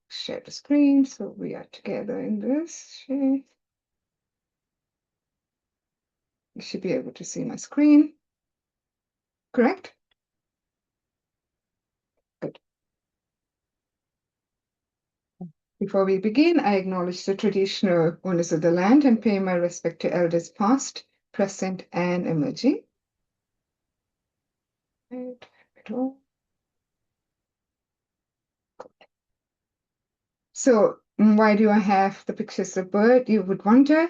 share the screen so we are together in this. Share. You should be able to see my screen. Correct? Good. Before we begin, I acknowledge the traditional owners of the land and pay my respect to elders past, present, and emerging. So why do I have the pictures of bird, you would wonder?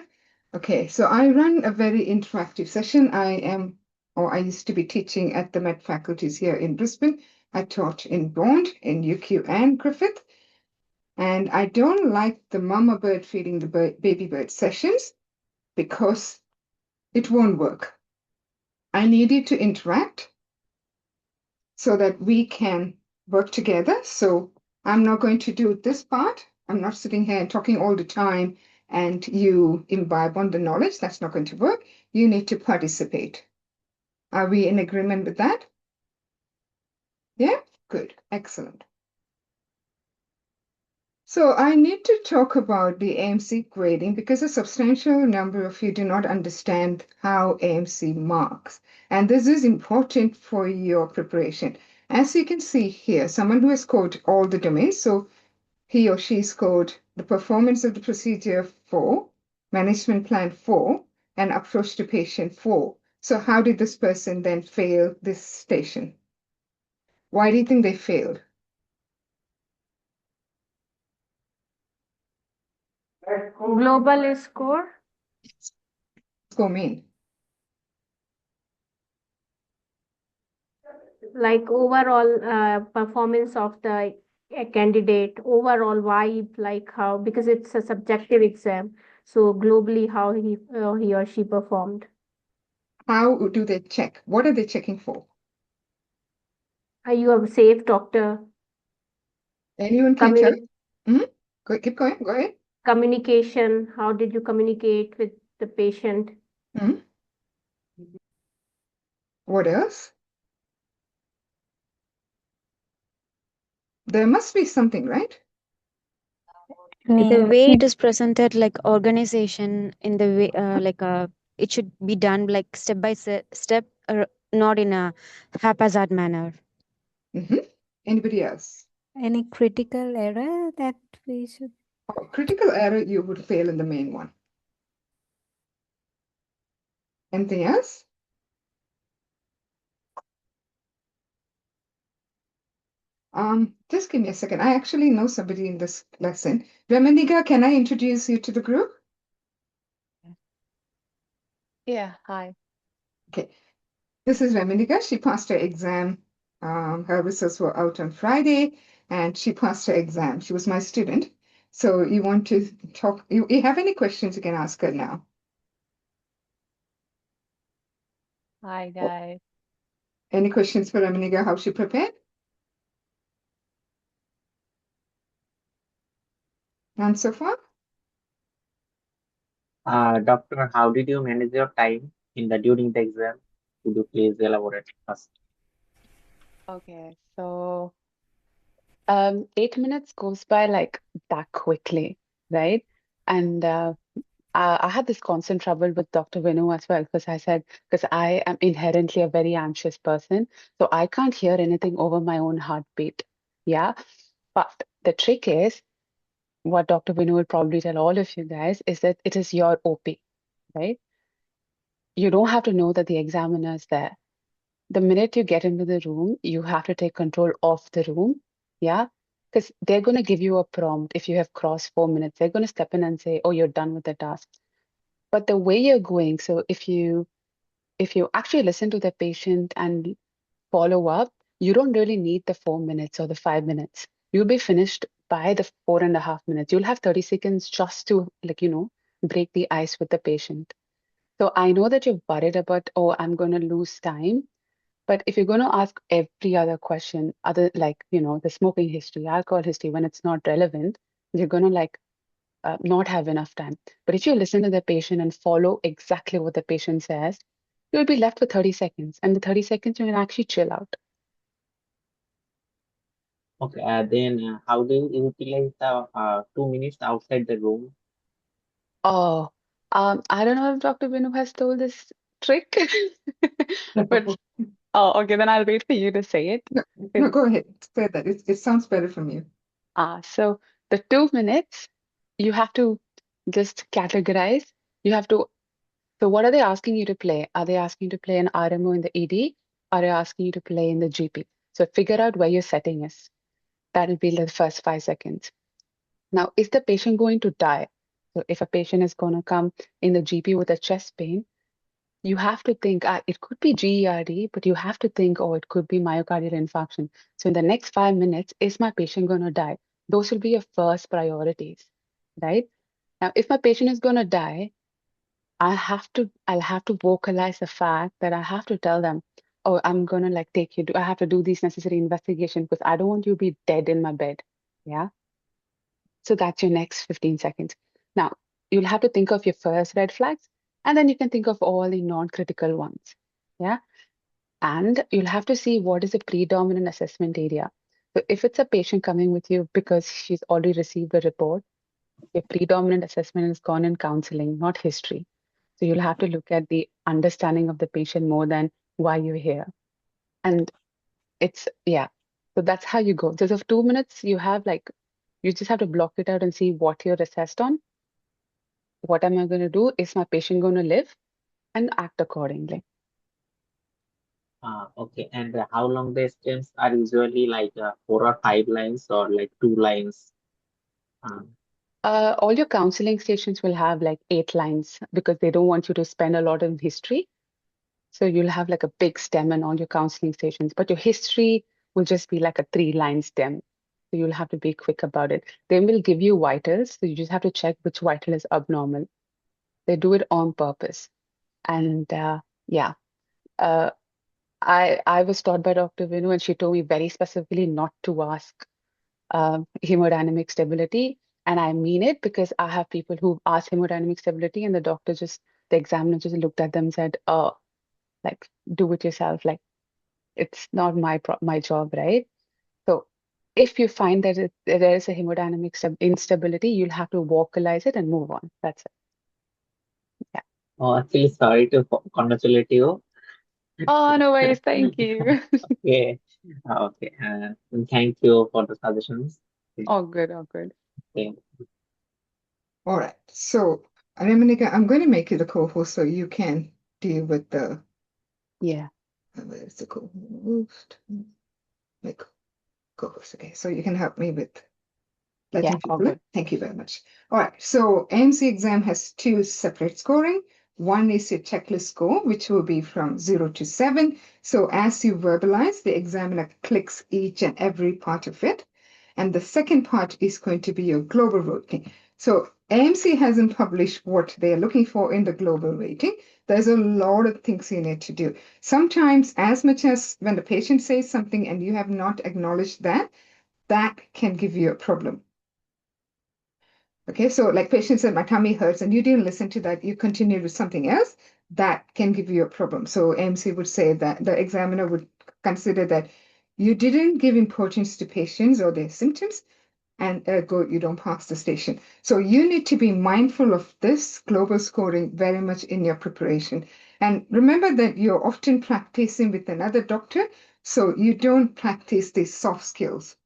Okay, so I run a very interactive session. I used to be teaching at the Met faculties here in Brisbane. I taught in Bond, in UQ and Griffith. And I don't like the mama bird feeding the baby bird sessions because it won't work. I need you to interact so that we can work together. So I'm not going to do this part. I'm not sitting here and talking all the time and you imbibe on the knowledge. That's not going to work. You need to participate. Are we in agreement with that? Yeah? Good. Excellent. So I need to talk about the AMC grading because a substantial number of you do not understand how AMC marks. And this is important for your preparation. As you can see here, someone who has scored all the domains, so he or she scored the performance of the procedure 4, management plan 4, and approach to patient 4. So how did this person then fail this station? Why do you think they failed? Global score? Score mean? Like overall performance of the candidate, overall vibe, like how, because it's a subjective exam. So globally, how he or she performed. How do they check? What are they checking for? Are you a safe doctor? Anyone can tell? Keep going. Go ahead. Communication. How did you communicate with the patient? What else? There must be something, right? The way it is presented, like organization, in the way, it should be done like step by step, not in a haphazard manner. Anybody else? Any critical error that we should? Critical error, you would fail in the main one. Anything else? Just give me a second. I actually know somebody in this lesson. Ramaniga, can I introduce you to the group? Yeah, hi. Okay. This is Ramaniga. She passed her exam. Her results were out on Friday, and she passed her exam. She was my student. So you want to talk, you have any questions, you can ask her now. Hi, guys. Any questions for Ramaniga, how she prepared? None so far? Doctor, how did you manage your time during the exam? Could you please elaborate first? Okay, so 8 minutes goes by like that quickly, right? And I had this constant trouble with Dr. Vinu as well because I am inherently a very anxious person, so I can't hear anything over my own heartbeat. Yeah, but the trick is, what Dr. Vinu will probably tell all of you guys is that it is your OP, right? You don't have to know that the examiner is there. The minute you get into the room, you have to take control of the room. Yeah. Because they're going to give you a prompt if you have crossed 4 minutes. They're going to step in and say, oh, you're done with the task. But the way you're going, so if you actually listen to the patient and follow up, you don't really need the 4 minutes or the 5 minutes. You'll be finished by the 4.5 minutes. You'll have 30 seconds just to, break the ice with the patient. So I know that you're worried about, oh, I'm going to lose time. But if you're going to ask every other question, other the smoking history, alcohol history, when it's not relevant, you're going to not have enough time. But if you listen to the patient and follow exactly what the patient says, you'll be left with 30 seconds. And the 30 seconds, you can actually chill out. Okay, then how do you utilize the 2 minutes outside the room? Oh, I don't know if Dr. Vinu has told this trick, but oh, okay, then I'll wait for you to say it. No, no, go ahead. Say that. It sounds better from you. So the 2 minutes, you have to just categorize. You have to, so what are they asking you to play? Are they asking you to play an RMO in the ED? Are they asking you to play in the GP? So figure out where your setting is. That'll be the first 5 seconds. Now, is the patient going to die? So if a patient is going to come in the GP with a chest pain, you have to think, it could be GERD, but you have to think, oh, it could be myocardial infarction. So in the next 5 minutes, is my patient going to die? Those will be your first priorities, right? Now, if my patient is going to die, I'll have to vocalize the fact that I have to tell them, oh, I'm going to like take you to, I have to do these necessary investigations because I don't want you to be dead in my bed. Yeah. So that's your next 15 seconds. Now, you'll have to think of your first red flags, and then you can think of all the non-critical ones. Yeah. And you'll have to see what is the predominant assessment area. So if it's a patient coming with you because she's already received a report, your predominant assessment is gone in counseling, not history. So you'll have to look at the understanding of the patient more than why you're here. And yeah. So that's how you go. So of 2 minutes, you just have to block it out and see what you're assessed on. What am I going to do? Is my patient going to live? And act accordingly. Okay, and how long the stems are usually like 4 or 5 lines or like 2 lines? All your counseling stations will have like 8 lines because they don't want you to spend a lot in history. So you'll have like a big stem in all your counseling stations, but your history will just be like a 3-line stem. So you'll have to be quick about it. They will give you vitals, so you just have to check which vital is abnormal. They do it on purpose. And yeah, uh, I was taught by Dr. Vinu, and she told me very specifically not to ask hemodynamic stability. And I mean it because I have people who ask hemodynamic stability, and the examiner just looked at them and said, "Oh, like do it yourself. Like it's not my job, right?" So if you find that there is a hemodynamic instability, you'll have to vocalize it and move on. That's it. Yeah. Oh, actually, sorry to congratulate you. Oh, no worries. Thank you. Okay, okay. Thank you for the suggestions. Okay. All good. All good. Okay. All right. So, Ramanika, I'm going to make you the co-host so you can deal with the Yeah. where's the co-host? Make co-host. Okay, so you can help me with letting Yeah. All people in. good. Thank you very much. All right. So AMC exam has 2 separate scoring. One is your checklist score, which will be from 0 to 7. So as you verbalize, the examiner clicks each and every part of it. And the second part is going to be your global rating. So AMC hasn't published what they're looking for in the global rating. There's a lot of things you need to do. Sometimes, as much as when the patient says something and you have not acknowledged that, that can give you a problem. Okay, so like patient said, my tummy hurts, and you didn't listen to that, you continued with something else, that can give you a problem. So AMC would say that the examiner would consider that you didn't give importance to patients or their symptoms, and ergo, you don't pass the station. So you need to be mindful of this global scoring very much in your preparation. And remember that you're often practicing with another doctor, so you don't practice these soft skills.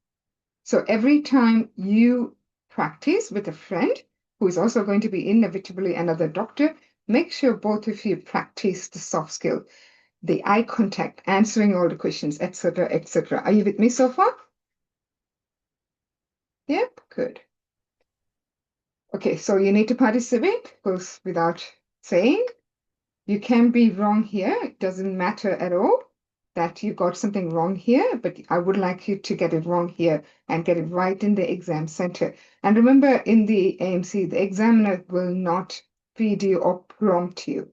So every time you practice with a friend who is also going to be inevitably another doctor, make sure both of you practice the soft skill, the eye contact, answering all the questions, etc., etc. Are you with me so far? Yep, good. Okay, so you need to participate, goes without saying. You can be wrong here. It doesn't matter at all that you got something wrong here, but I would like you to get it wrong here and get it right in the exam center. And remember, in the AMC, the examiner will not feed you or prompt you.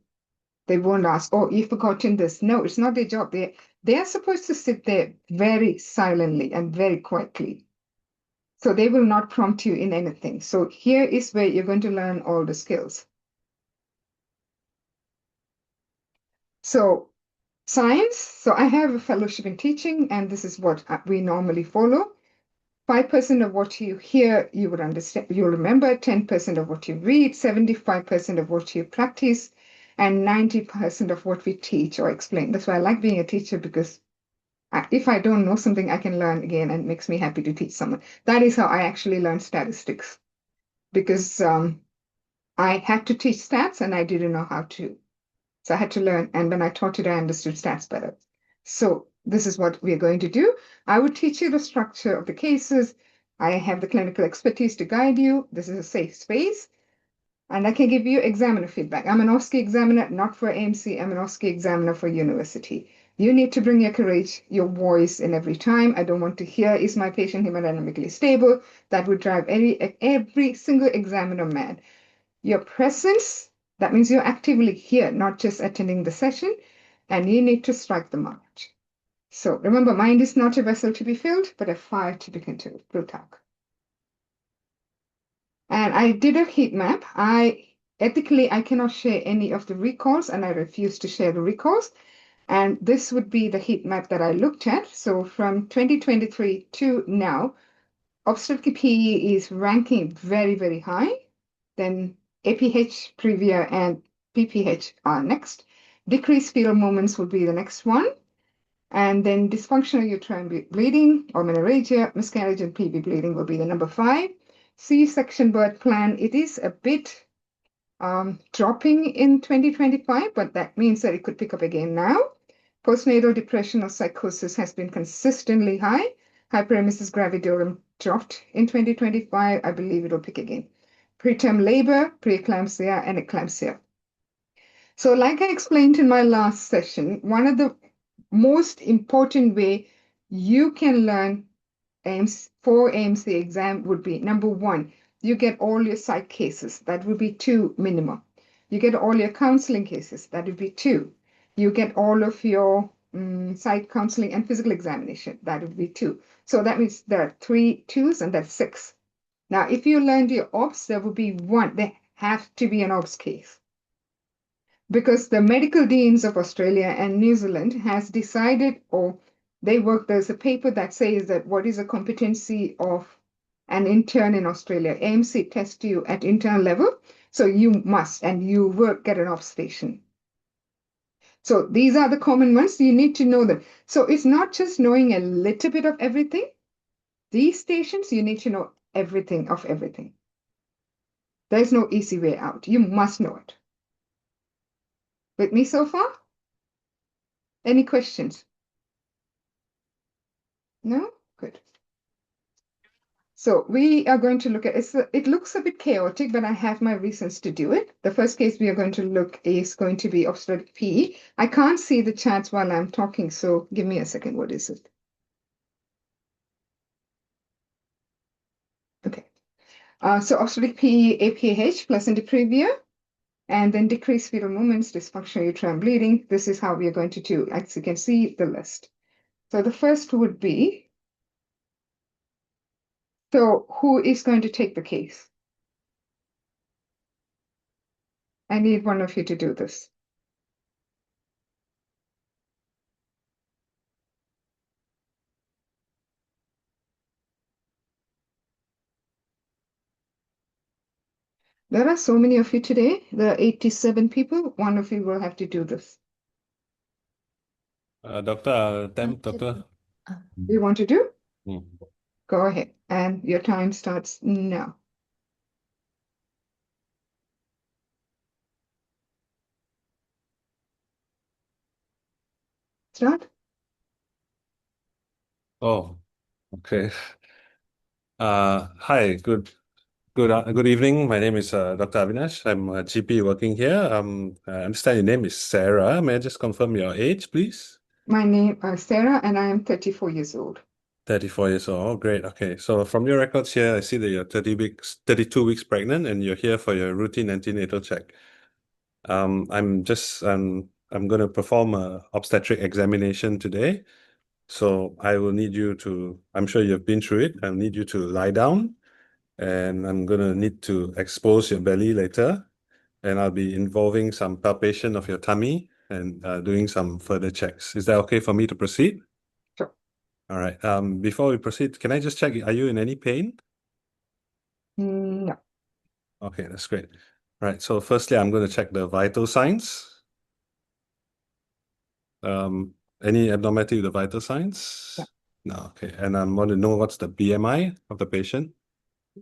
They won't ask, oh, you've forgotten this. No, it's not their job. They are supposed to sit there very silently and very quietly. So they will not prompt you in anything. So here is where you're going to learn all the skills. So science. So I have a fellowship in teaching, and this is what we normally follow. 5% of what you hear, you would understand, you'll remember, 10% of what you read, 75% of what you practice, and 90% of what we teach or explain. That's why I like being a teacher, because if I don't know something, I can learn again, and it makes me happy to teach someone. That is how I actually learned statistics, because I had to teach stats and I didn't know how to. So I had to learn, and when I taught it, I understood stats better. So this is what we're going to do. I will teach you the structure of the cases. I have the clinical expertise to guide you. This is a safe space. And I can give you examiner feedback. I'm an OSCE examiner, not for AMC. I'm an OSCE examiner for university. You need to bring your courage, your voice in every time. I don't want to hear, is my patient hemodynamically stable? That would drive every single examiner mad. Your presence, that means you're actively here, not just attending the session, and you need to strike the march. So remember, mind is not a vessel to be filled, but a fire to be controlled. Plutarch. And I did a heat map. Ethically, I cannot share any of the recalls, and I refuse to share the recalls. And this would be the heat map that I looked at. So from 2023 to now, obstetric PE is ranking very, very high. Then APH, Previa, and PPH are next. Decreased fetal movements will be the next one. And then dysfunctional uterine bleeding or menorrhagia, miscarriage, and PB bleeding will be the number 5. C-section birth plan, it is a bit dropping in 2025, but that means that it could pick up again now. Postnatal depression or psychosis has been consistently high. Hyperemesis gravidorum dropped in 2025. I believe it will pick again. Preterm labor, preeclampsia, and eclampsia. So like I explained in my last session, one of the most important way you can learn for AMC exam would be, number 1, you get all your psych cases. That would be 2 minimum. You get all your counseling cases. That would be 2. You get all of your psych counseling and physical examination. That would be 2. So that means there are 3 2s, and that's 6. Now, if you learned your OBS, there would be 1. There has to be an OBS case. Because the medical deans of Australia and New Zealand has decided, or there's a paper that says that what is a competency of an intern in Australia. AMC tests you at intern level, so you must, and you will get an OBS station. So these are the common ones. You need to know them. So it's not just knowing a little bit of everything. These stations, you need to know everything of everything. There's no easy way out. You must know it. With me so far? Any questions? No? Good. So we are going to look at it looks a bit chaotic, but I have my reasons to do it. The first case we are going to look is going to be obstetric PE. I can't see the charts while I'm talking, so give me a second. What is it? Okay. So obstetric PE, APH, placenta previa, and then decreased fetal movements, dysfunctional uterine bleeding. This is how we are going to do. As you can see, the list. So the first would be, so who is going to take the case? I need one of you to do this. There are so many of you today. There are 87 people. One of you will have to do this. Doctor, Doctor. You want to do? Mm. Go ahead. And your time starts now. Start. Oh, okay. Hi, good evening. My name is Dr. Avinash. I'm a GP working here. I understand your name is Sarah. May I just confirm your age, please? My name is Sarah, and I am 34 years old. 34 years old. Oh, great. Okay. So from your records here, I see that you're 32 weeks pregnant, and you're here for your routine antenatal check. I'm going to perform a obstetric examination today. So I will need you to, I'm sure you've been through it. I'll need you to lie down, and I'm going to need to expose your belly later. And I'll be involving some palpation of your tummy and doing some further checks. Is that okay for me to proceed? Sure. All right. Before we proceed, can I just check, are you in any pain? No. Okay, that's great. All right. So firstly, I'm going to check the vital signs. Any abnormality with the vital signs? No. No. Okay. And I want to know what's the BMI of the patient.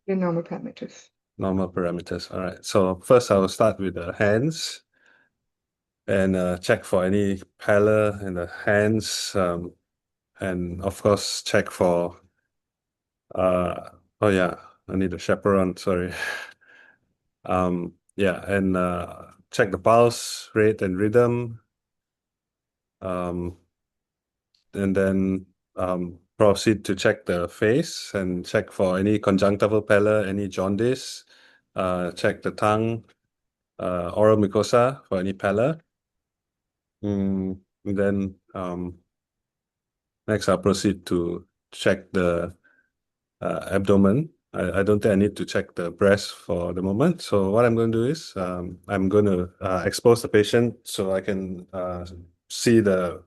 The normal parameters. Normal parameters. All right. So first, I will start with the hands and check for any pallor in the hands. And of course, check for. Oh yeah, I need a chaperone. Sorry. Yeah, and check the pulse rate and rhythm. And then proceed to check the face and check for any conjunctival pallor, any jaundice. Check the tongue, oral mucosa for any pallor. And then next, I'll proceed to check the abdomen. I don't think I need to check the breast for the moment. So what I'm going to do is I'm going to expose the patient so I can see the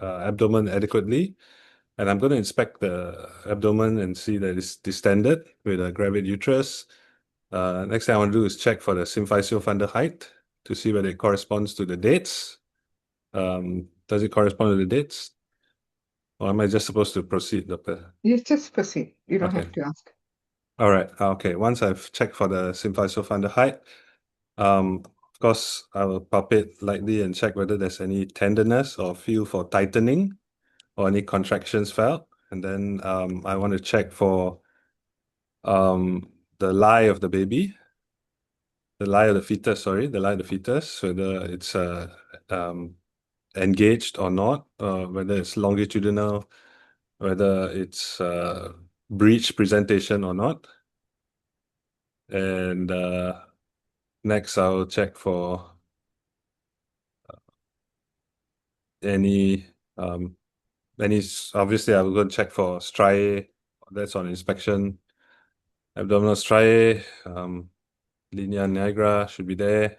abdomen adequately. And I'm going to inspect the abdomen and see that it's distended with a gravid uterus. Next thing I want to do is check for the symphysiofunder height to see whether it corresponds to the dates. Does it correspond to the dates? Or am I just supposed to proceed, doctor? You just proceed. You don't Okay. have to ask. All right. Okay. Once I've checked for the symphysiofunder height, of course, I will palpate lightly and check whether there's any tenderness or feel for tightening or any contractions felt. And then I want to check for the lie of the baby, the lie of the fetus, whether it's engaged or not, whether it's longitudinal, whether it's breech presentation or not. And next, I'll check for any, obviously, I will go and check for striae. That's on inspection. Abdominal striae, linea nigra should be there.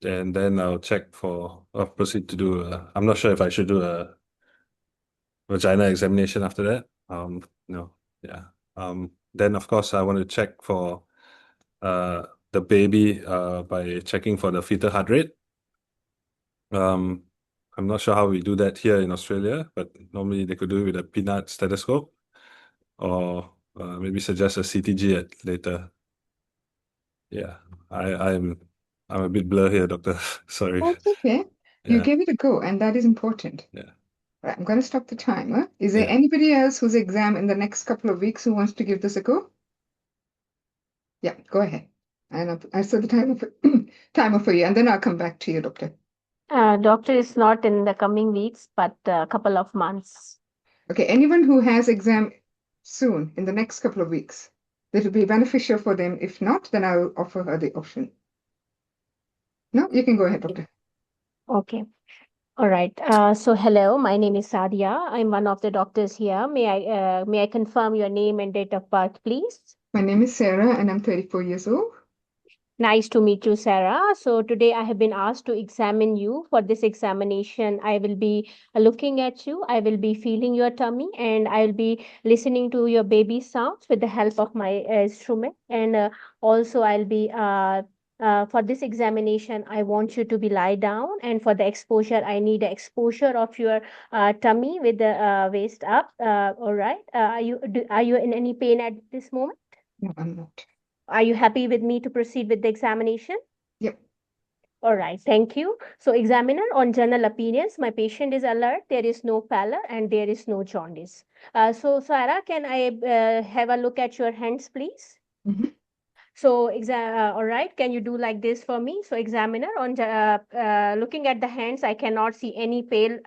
And then I'll check for, I'll proceed to do, I'm not sure if I should do a vagina examination after that. No, yeah. Then, of course, I want to check for the baby by checking for the fetal heart rate. I'm not sure how we do that here in Australia, but normally they could do it with a peanut stethoscope or maybe suggest a CTG later. Yeah, I'm a bit blur here, doctor. Sorry. That's okay. You Yeah, gave it a go, and that is important. yeah. Right, I'm going to stop the timer. Is there Yeah. anybody else whose exam in the next couple of weeks who wants to give this a go? Yeah, go ahead. And I set the timer for you, and then I'll come back to you, doctor. Doctor is not in the coming weeks, but a couple of months. Okay, anyone who has exam soon, in the next couple of weeks, that will be beneficial for them. If not, then I'll offer her the option. No, you can go ahead, doctor. Okay. All right. So hello, my name is Sadia. I'm one of the doctors here. May I confirm your name and date of birth, please? My name is Sarah, and I'm 34 years old. Nice to meet you, Sarah. So today I have been asked to examine you. For this examination, I will be looking at you. I will be feeling your tummy, and I will be listening to your baby sounds with the help of my instrument. And also, I'll be for this examination, I want you to be lie down, and for the exposure, I need the exposure of your tummy with the waist up. All right. Are you in any pain at this moment? No, I'm not. Are you happy with me to proceed with the examination? Yep. All right, thank you. So, examiner, on general appearance, my patient is alert. There is no pallor and there is no jaundice. So, Sarah, can I have a look at your hands, please? Mhm. So, all right, can you do like this for me? So, examiner, on looking at the hands, I cannot see any pale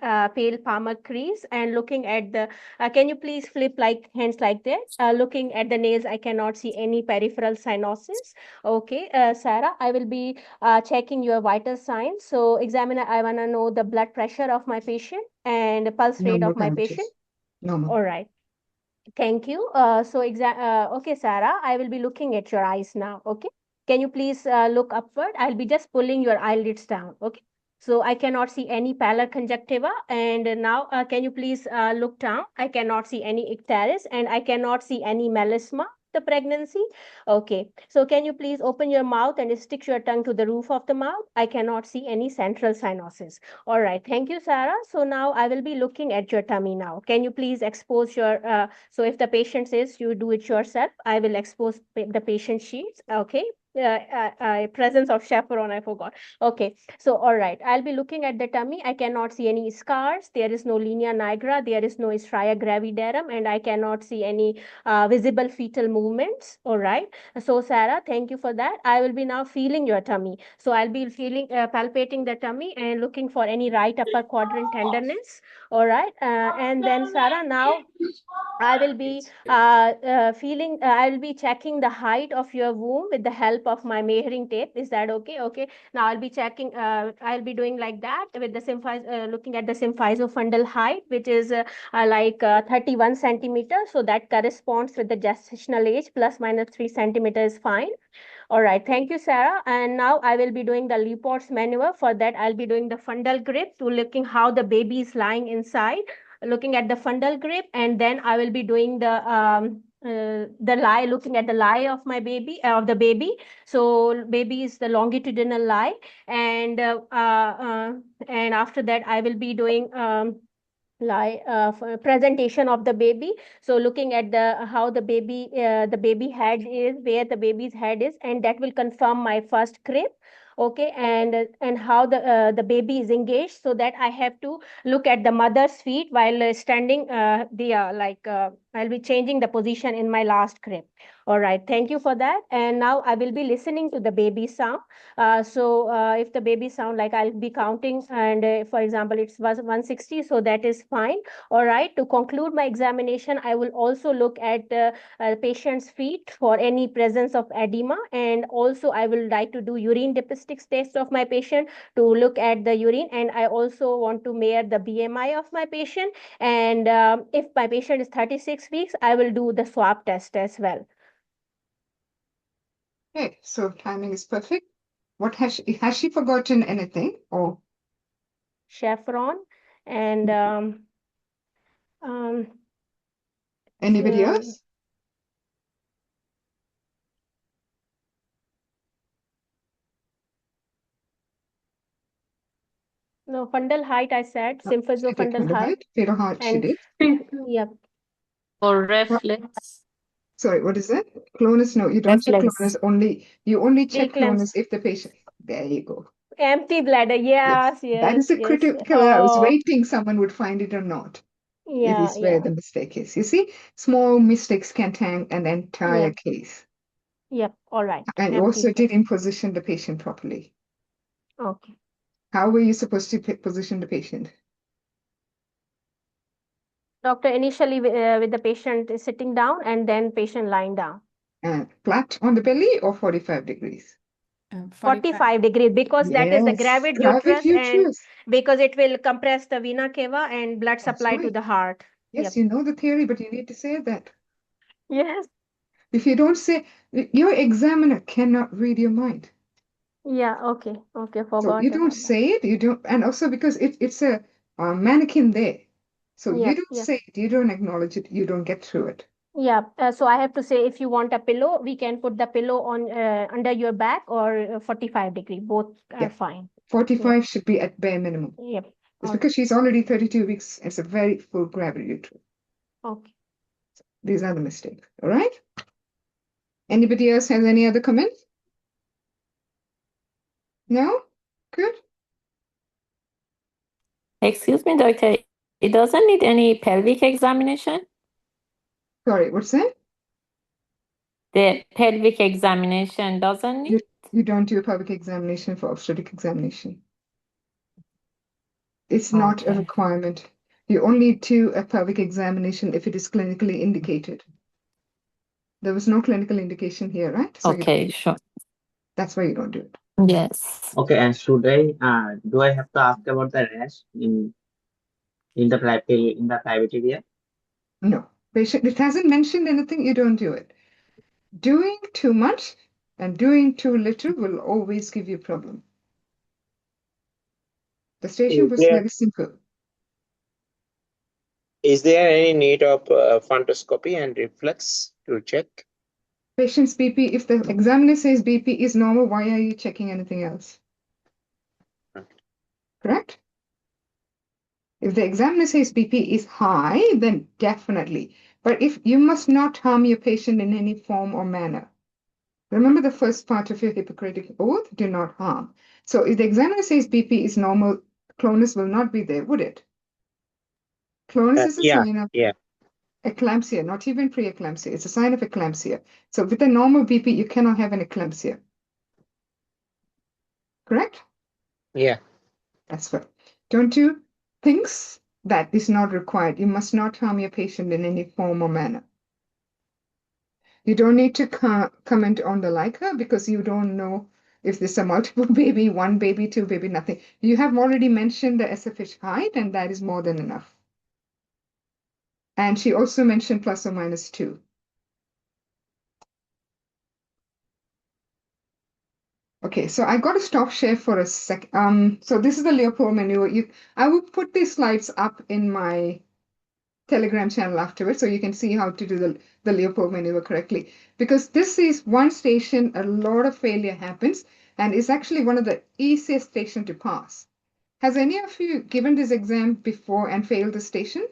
palmar crease. And looking at the, can you please flip like hands like that? Looking at the nails, I cannot see any peripheral cyanosis. Okay, Sarah, I will be checking your vital signs. So, examiner, I want to know the blood pressure of my patient and the pulse rate Normal of my parameters. patient. Normal. All right. Thank you. Okay, Sarah, I will be looking at your eyes now. Okay. Can you please look upward? I'll be just pulling your eyelids down. Okay. So I cannot see any pallor conjunctiva. And now can you please look down? I cannot see any icterus, and I cannot see any melasma, the pregnancy. Okay. So can you please open your mouth and stick your tongue to the roof of the mouth? I cannot see any central cyanosis. All right. Thank you, Sarah. So now I will be looking at your tummy now. Can you please expose your, so if the patient says you do it yourself, I will expose the patient sheets. Okay. Presence of chaperone, I forgot. Okay, so all right, I'll be looking at the tummy. I cannot see any scars. There is no linea nigra. There is no stria gravidarum, and I cannot see any visible fetal movements. All right. So Sarah, thank you for that. I will be now feeling your tummy. So I'll be feeling, palpating the tummy and looking for any right upper quadrant tenderness. All right. And then Sarah, now I will be I will be checking the height of your womb with the help of my measuring tape. Is that okay? Okay. Now I'll be checking, I'll be doing like that with the looking at the symphyzofundal height, which is like 31 centimeters. So that corresponds with the gestational age, plus minus 3 centimeters is fine. All right, thank you, Sarah. And now I will be doing the Leopold's maneuver. For that, I'll be doing the fundal grip to looking how the baby is lying inside, looking at the fundal grip, and then I will be doing the lie, looking at the lie of my baby, of the baby. So baby is the longitudinal lie, and after that I will be doing presentation of the baby. So looking at how the baby head is, where the baby's head is, and that will confirm my first crib. Okay, and how the baby is engaged, so that I have to look at the mother's feet while standing. I'll be changing the position in my last crib. All right, thank you for that. And now I will be listening to the baby sound. If the baby sound, like I'll be counting, and for example, it was 160, so that is fine. All right. To conclude my examination, I will also look at patient's feet for any presence of edema, and also I will like to do urine diagnostics test of my patient to look at the urine, and I also want to measure the BMI of my patient. And if my patient is 36 weeks, I will do the swab test as well. Okay, so timing is perfect. What has she forgotten anything? Or Chaperone and anybody else? No, fundal height, I said, symphyzofundal height. Fetal height she And did. yep. Or reflex. Sorry, what is that? Clonus? No, you don't check Reflex. clonus only. You only check Eclampsia. clonus if the patient. There you go. Empty bladder. Yes, That is yes, the yes. critical. I was Oh, waiting someone would find it or not. It yeah, is where yeah. the mistake is. You see, small mistakes can tank an entire Yep. case. Yep. All right. And you Empty also bladder. didn't position the patient properly. Okay. How were you supposed to position the patient? Doctor, initially with the patient sitting down, and then patient lying down. Flat on the belly or 45 degrees? 45 degrees, because that is the Yes, gravid gravid uterus, and uterus. because it will compress the vena cava and blood That's supply to right. the heart. Yes, Yep. you know the theory, but you need to say that. Yes. If you don't say, your examiner cannot read your mind. Yeah. Okay. Okay. So Forgot you don't about that. say it, you don't, and also because it's a mannequin there. So you Yep. don't Yep. say it, you don't acknowledge it, you don't get through it. Yeah. So I have to say, if you want a pillow, we can put the pillow on under your back, or 45 degree. Both are Yeah. fine. 45 should be at bare minimum. Yep. It's All because she's already 32 weeks. It's a very full gravid uterus. Okay. These are the mistakes. All right. Anybody else has any other comments? No? Good. Excuse me, doctor. It doesn't need any pelvic examination? Sorry, what's that? The pelvic examination doesn't need? You don't do a pelvic examination for obstetric examination. It's not a Okay. requirement. You only do a pelvic examination if it is clinically indicated. There was no clinical indication here, right? So Okay, sure. that's why you don't do it. Yes. Okay, and should I do I have to ask about the rash in the private area? No. Patient, it hasn't mentioned anything, you don't do it. Doing too much and doing too little will always give you a problem. The station was very simple. Is there any need of fundoscopy and reflex to check? Patient's BP, if the examiner says BP is normal, why are you checking anything else? Correct? If the examiner says BP is high, then definitely. But if you must not harm your patient in any form or manner. Remember the first part of your Hippocratic oath, do not harm. So if the examiner says BP is normal, clonus will not be there, would it? Clonus is a sign of eclampsia, not even preeclampsia. It's a sign of eclampsia. So with a normal BP, you cannot have an eclampsia. Correct? Yeah. That's right. Don't do things that is not required. You must not harm your patient in any form or manner. You don't need to comment on the Leica because you don't know if there's a multiple baby, one baby, two baby, nothing. You have already mentioned the SFH height, and that is more than enough. And she also mentioned plus or minus 2. Okay, so I got to stop share for a sec. So this is the Leopold maneuver. I will put these slides up in my Telegram channel afterwards, so you can see how to do the Leopold maneuver correctly. Because this is one station, a lot of failure happens, and it's actually one of the easiest station to pass. Has any of you given this exam before and failed the station?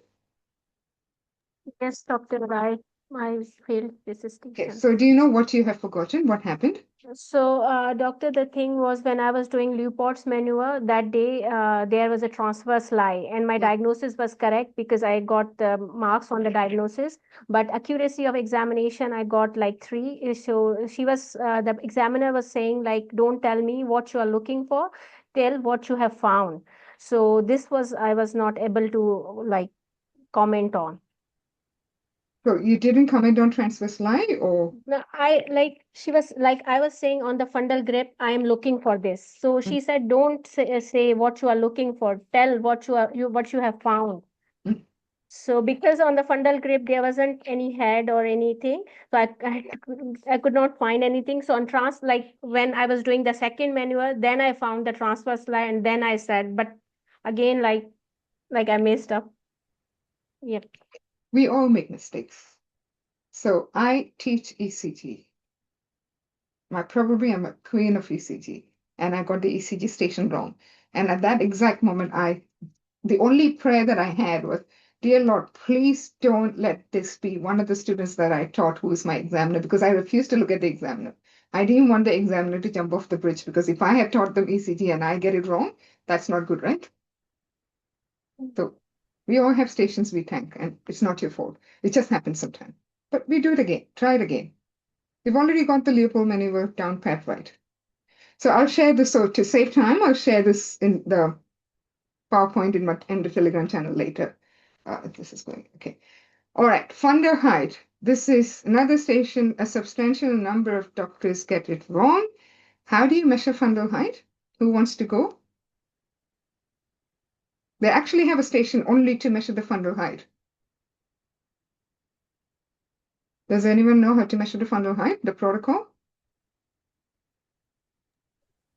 Yes, Dr. Right. I failed this Okay, station. so do you know what you have forgotten? What happened? So, doctor, the thing was when I was doing Leopold's maneuver that day, there was a transverse lie, and my diagnosis was correct because I got the marks on the diagnosis. But accuracy of examination, I got like 3. So she was, the examiner was saying like, don't tell me what you are looking for, tell what you have found. So this was, I was not able to like comment on. So you didn't comment on transverse lie, or? No, she was like, I was saying on the fundal grip, I am looking for this. So she said, don't say what you are looking for. Tell what what you have found. Mm. So because on the fundal grip, there wasn't any head or anything. So I could not find anything. So on like when I was doing the second maneuver, then I found the transverse line and then I said, but again, like I messed up. Yep. We all make mistakes. So I teach ECG. I'm a queen of ECG, and I got the ECG station wrong. And at that exact moment, the only prayer that I had was, dear Lord, please don't let this be one of the students that I taught who is my examiner, because I refused to look at the examiner. I didn't want the examiner to jump off the bridge, because if I had taught them ECG and I get it wrong, that's not good, right? So we all have stations we tank, and it's not your fault. It just happens sometimes. But we do it again. Try it again. We've already got the Leopold maneuver down pat right. So I'll share this. So to save time, I'll share this in the PowerPoint in the Telegram channel later. This is going, okay. All right, fundal height. This is another station. A substantial number of doctors get it wrong. How do you measure fundal height? Who wants to go? They actually have a station only to measure the fundal height. Does anyone know how to measure the fundal height, the protocol?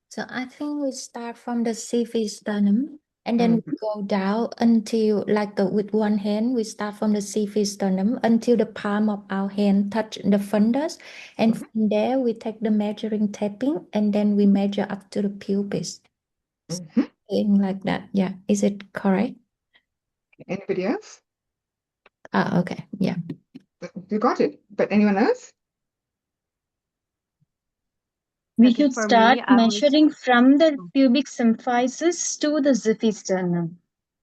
So I think we start from the sternum and then we go down until with one hand, we start from the sternum until the palm of our hand touch the fundus. And from there, we take the measuring taping and then we measure up to the pubis. Something like that. Yeah. Is it correct? Anybody else? Okay. Yeah. You got it. But anyone else? We I think should for start me, I was measuring from the pubic symphysis to the xiphisternum.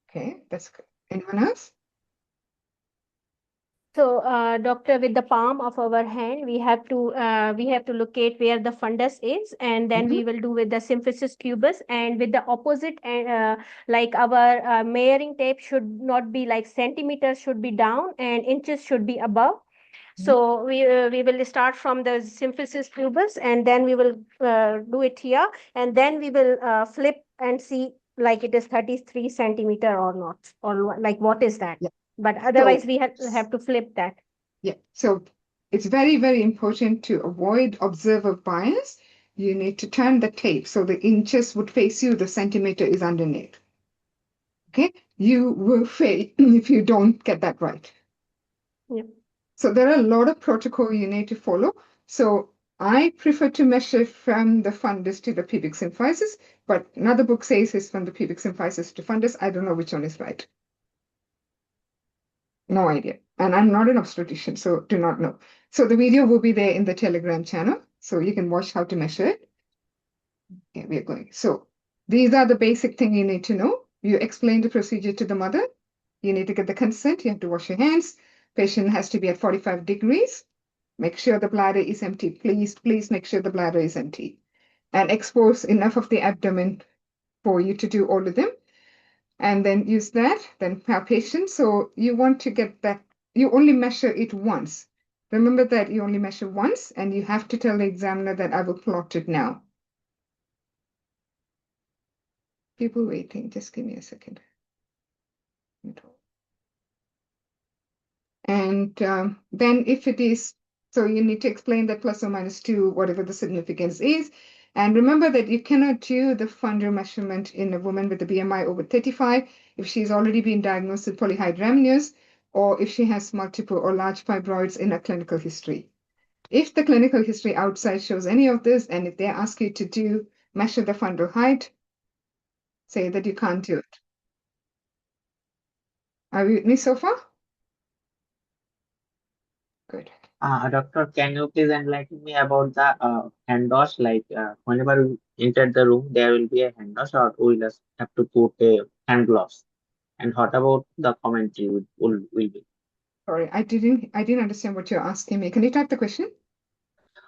Okay, that's good. Anyone else? So, doctor, with the palm of our hand, we have to locate where the fundus is, and then we will do with the symphysis pubis, and with the opposite, like our measuring tape should not be like centimeters should be down and inches should be above. So we will start from the symphysis pubis, and then we will do it here, and then we will flip and see like it is 33 centimeter or not, or like what is that? Yeah. But otherwise, So, we have to flip that. Yeah, so it's very, very important to avoid observer bias. You need to turn the tape so the inches would face you, the centimeter is underneath. Okay, you will fail if you don't get that right. Yep. So there are a lot of protocol you need to follow. So I prefer to measure from the fundus to the pubic symphysis, but another book says it's from the pubic symphysis to fundus. I don't know which one is right. No idea. And I'm not an obstetrician, so do not know. So the video will be there in the Telegram channel, so you can watch how to measure it. Okay, we're going. So these are the basic thing you need to know. You explain the procedure to the mother. You need to get the consent. You have to wash your hands. Patient has to be at 45 degrees. Make sure the bladder is empty. Please make sure the bladder is empty. And expose enough of the abdomen for you to do all of them. And then use that, then have patience. So you want to get that, you only measure it once. Remember that you only measure once, and you have to tell the examiner that I will plot it now. People waiting, just give me a second. And then if it is, so you need to explain that plus or minus 2, whatever the significance is. And remember that you cannot do the fundal measurement in a woman with a BMI over 35 if she's already been diagnosed with polyhydramnios or if she has multiple or large fibroids in a clinical history. If the clinical history outside shows any of this, and if they ask you to measure the fundal height, say that you can't do it. Are you with me so far? Good. Doctor, can you please enlighten me about the hand wash? Like whenever we enter the room, there will be a hand wash, or we just have to put a hand gloves. And what about the commentary will be? Sorry, I didn't understand what you're asking me. Can you type the question?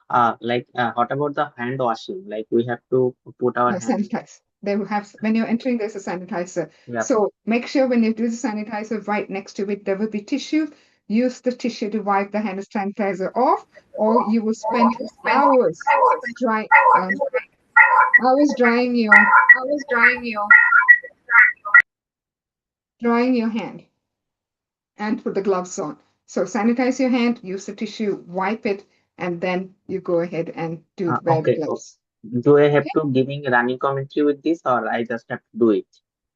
What about the hand washing? Like we have to put our No, hand. sanitize. They will have, when you're entering, there's a sanitizer. Yeah. So make sure when you do the sanitizer, right next to it, there will be tissue. Use the tissue to wipe the hand sanitizer off, or you will spend hours dry, hours drying your hand and put the gloves on. So sanitize your hand, use the tissue, wipe it, and then you go ahead and wear the Okay. gloves. Do I have to giving running commentary with this, or I just have to do it?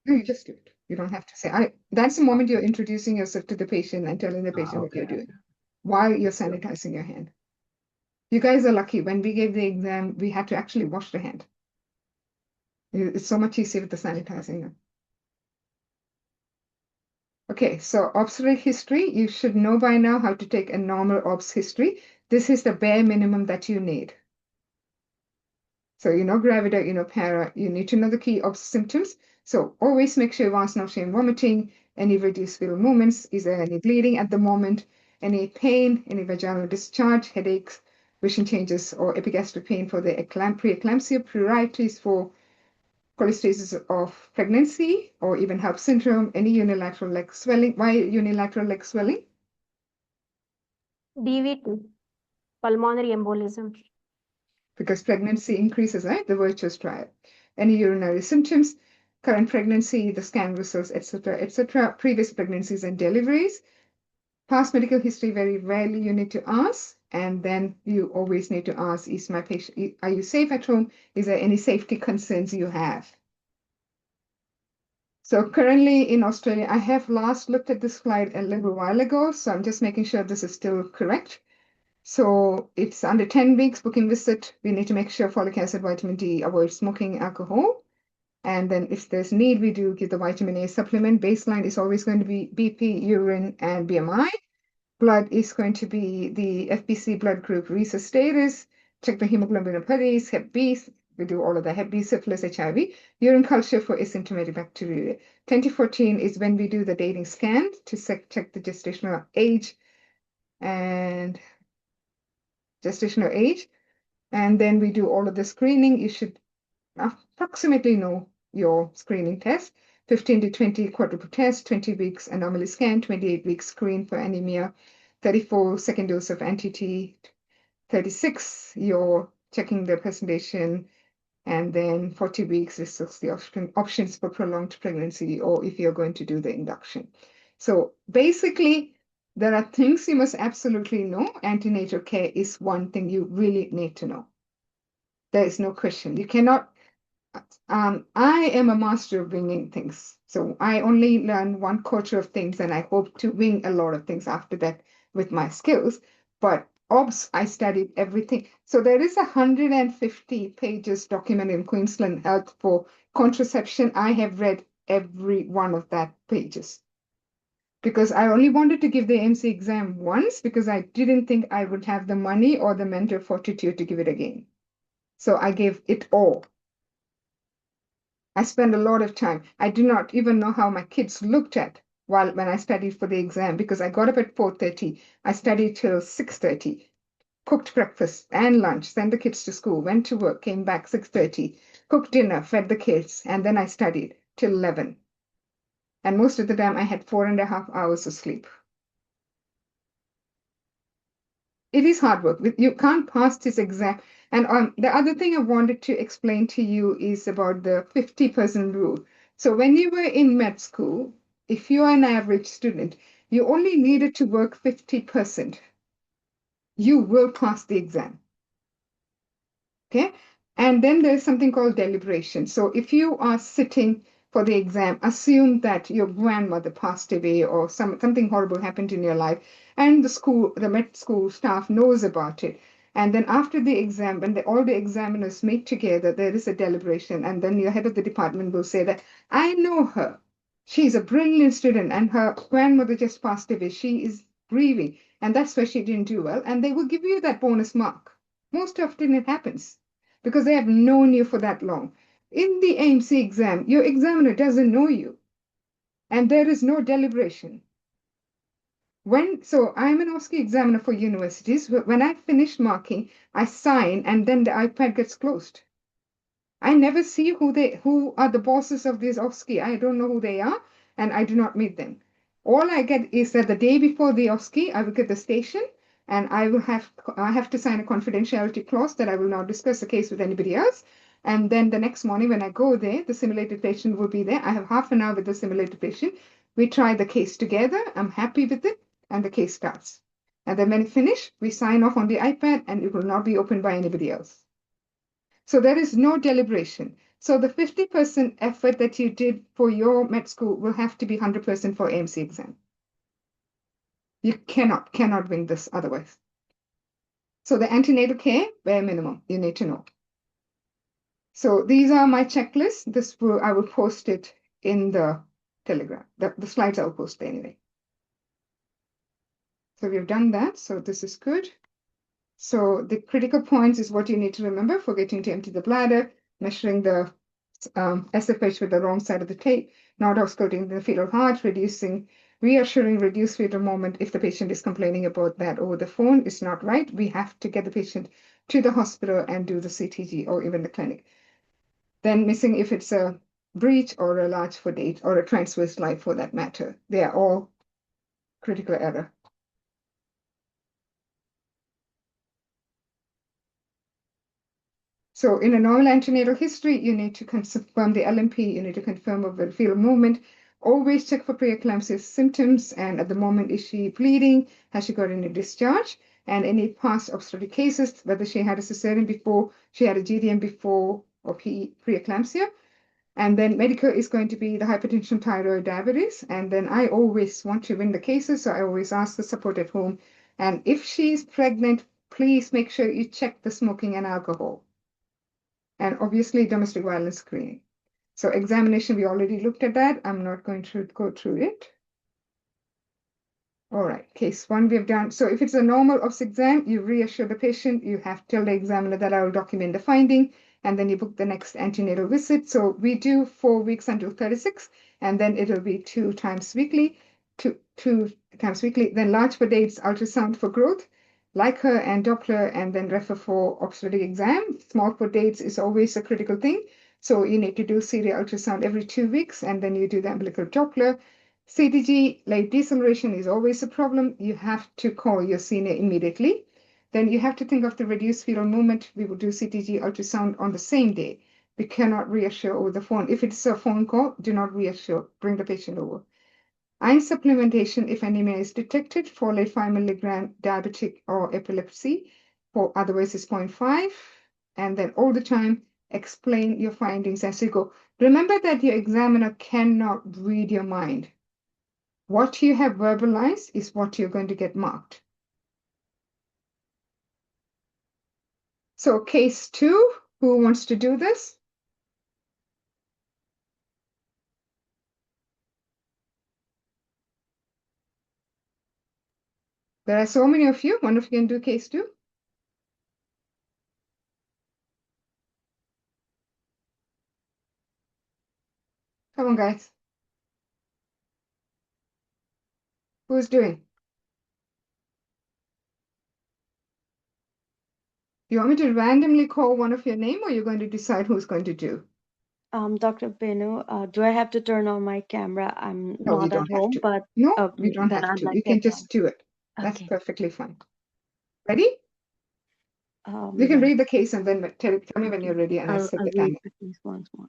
No, you just do it. You don't have to say. That's the moment you're introducing yourself to the patient and telling the patient what you're doing while you're sanitizing your hand. You guys are lucky. When we gave the exam, we had to actually wash the hand. It's so much easier with the sanitizing. Okay, so obstetric history, you should know by now how to take a normal obs history. This is the bare minimum that you need. So you know gravida, you know para, you need to know the key obs symptoms. So always make sure you ask nausea and vomiting, any reduced vital movements, is there any bleeding at the moment, any pain, any vaginal discharge, headaches, vision changes, or epigastric pain for the preeclampsia, pruritus for cholestasis of pregnancy, or even HELP syndrome, any unilateral leg swelling. Why unilateral leg swelling? DVT, pulmonary embolism. Because pregnancy increases, right? The virtuous triad. Any urinary symptoms, current pregnancy, the scan results, etc., previous pregnancies and deliveries. Past medical history, very rarely you need to ask. And then you always need to ask, is my patient, are you safe at home? Is there any safety concerns you have? So currently in Australia, I have last looked at this slide a little while ago, so I'm just making sure this is still correct. So it's under 10 weeks booking visit. We need to make sure folic acid, vitamin D, avoid smoking, alcohol. And then if there's need, we do give the vitamin A supplement. Baseline is always going to be BP, urine, and BMI. Blood is going to be the FBC blood group rhesus status. Check the hemoglobinopathies, Hep B. We do all of the Hep B, syphilis, HIV. Urine culture for asymptomatic bacteria. 2014 is when we do the dating scan to check the gestational age and gestational age. And then we do all of the screening. You should approximately know your screening test. 15 to 20 quadruple test, 20 weeks anomaly scan, 28 weeks screen for anemia, 34 second dose of anti-T, 36 you're checking the presentation, and then 40 weeks is the options for prolonged pregnancy or if you're going to do the induction. So basically, there are things you must absolutely know. Antenatal care is one thing you really need to know. There is no question. You cannot, I am a master of winging things. So I only learn 1/4 of things, and I hope to wing a lot of things after that with my skills. But OBS, I studied everything. So there is 150 pages document in Queensland Health for contraception. I have read every one of that pages because I only wanted to give the AMC exam once because I didn't think I would have the money or the mental fortitude to give it again. So I gave it all. I spent a lot of time. I do not even know how my kids looked at when I studied for the exam because I got up at 4:30. I studied till 6:30, cooked breakfast and lunch, sent the kids to school, went to work, came back 6:30, cooked dinner, fed the kids, and then I studied till 11. And most of the time I had 4.5 hours of sleep. It is hard work. You can't pass this exam. And the other thing I wanted to explain to you is about the 50% rule. So when you were in med school, if you are an average student, you only needed to work 50%. You will pass the exam. Okay? And then there's something called deliberation. So if you are sitting for the exam, assume that your grandmother passed away or something horrible happened in your life, and the med school staff knows about it. And then after the exam, when all the examiners meet together, there is a deliberation, and then your head of the department will say that, I know her. She's a brilliant student, and her grandmother just passed away. She is grieving, and that's why she didn't do well. And they will give you that bonus mark. Most often it happens because they have known you for that long. In the AMC exam, your examiner doesn't know you, and there is no deliberation. So I'm an OSCE examiner for universities. When I finish marking, I sign, and then the iPad gets closed. I never see who are the bosses of this OSCE. I don't know who they are, and I do not meet them. All I get is that the day before the OSCE, I will get the station, and I have to sign a confidentiality clause that I will not discuss the case with anybody else. And then the next morning when I go there, the simulated patient will be there. I have half an hour with the simulated patient. We try the case together. I'm happy with it, and the case starts. And then when it finishes, we sign off on the iPad, and it will not be opened by anybody else. So there is no deliberation. So the 50% effort that you did for your med school will have to be 100% for AMC exam. You cannot win this otherwise. So the antenatal care, bare minimum, you need to know. So these are my checklists. I will post it in the Telegram. The slides I'll post anyway. So we've done that. So this is good. So the critical points is what you need to remember: forgetting to empty the bladder, measuring the SFH with the wrong side of the tape, not auscultating the fetal heart, reassuring reduced fetal moment. If the patient is complaining about that over the phone, it's not right. We have to get the patient to the hospital and do the CTG or even the clinic. Then missing if it's a breech or a large foot or a transverse slide for that matter. They are all critical error. So in a normal antenatal history, you need to confirm the LMP, you need to confirm of the fetal movement, always check for preeclampsia symptoms, and at the moment, is she bleeding? Has she got any discharge? And any past obstetric cases, whether she had a cesarean before, she had a GDM before, or preeclampsia. And then medical is going to be the hypertension, thyroid, diabetes. And then I always want to win the cases, so I always ask the support at home. And if she's pregnant, please make sure you check the smoking and alcohol. And obviously domestic violence screening. So examination, we already looked at that. I'm not going to go through it. All right, case 1 we have done. So if it's a normal OBS exam, you reassure the patient, you have to tell the examiner that I will document the finding, and then you book the next antenatal visit. So we do 4 weeks until 36, and then it'll be 2 times weekly, two times weekly. Then large for dates, ultrasound for growth, like her and Doppler, and then refer for obstetric exam. Small for dates is always a critical thing. So you need to do serial ultrasound every 2 weeks, and then you do the umbilical Doppler. CTG, late deceleration is always a problem. You have to call your senior immediately. Then you have to think of the reduced fetal movement. We will do CTG ultrasound on the same day. We cannot reassure over the phone. If it's a phone call, do not reassure. Bring the patient over. Iron supplementation if anemia is detected, folate 5 milligram, diabetic or epilepsy, otherwise it's 0.5. And then all the time, explain your findings as you go. Remember that your examiner cannot read your mind. What you have verbalized is what you're going to get marked. So case 2, who wants to do this? There are so many of you. One of you can do case 2. Come on, guys. Who's doing? You want me to randomly call one of your name, or you're going to decide who's going to do? Dr. Vinu, do I have to turn on my camera? I'm No, you not at don't have home, to. but No, okay, you don't then have I'd to. like You to can attend. just do it. That's Okay. perfectly fine. Ready? You can Yeah. read the case and then tell me when you're ready, and I'll set I'll the read timer. the case once more.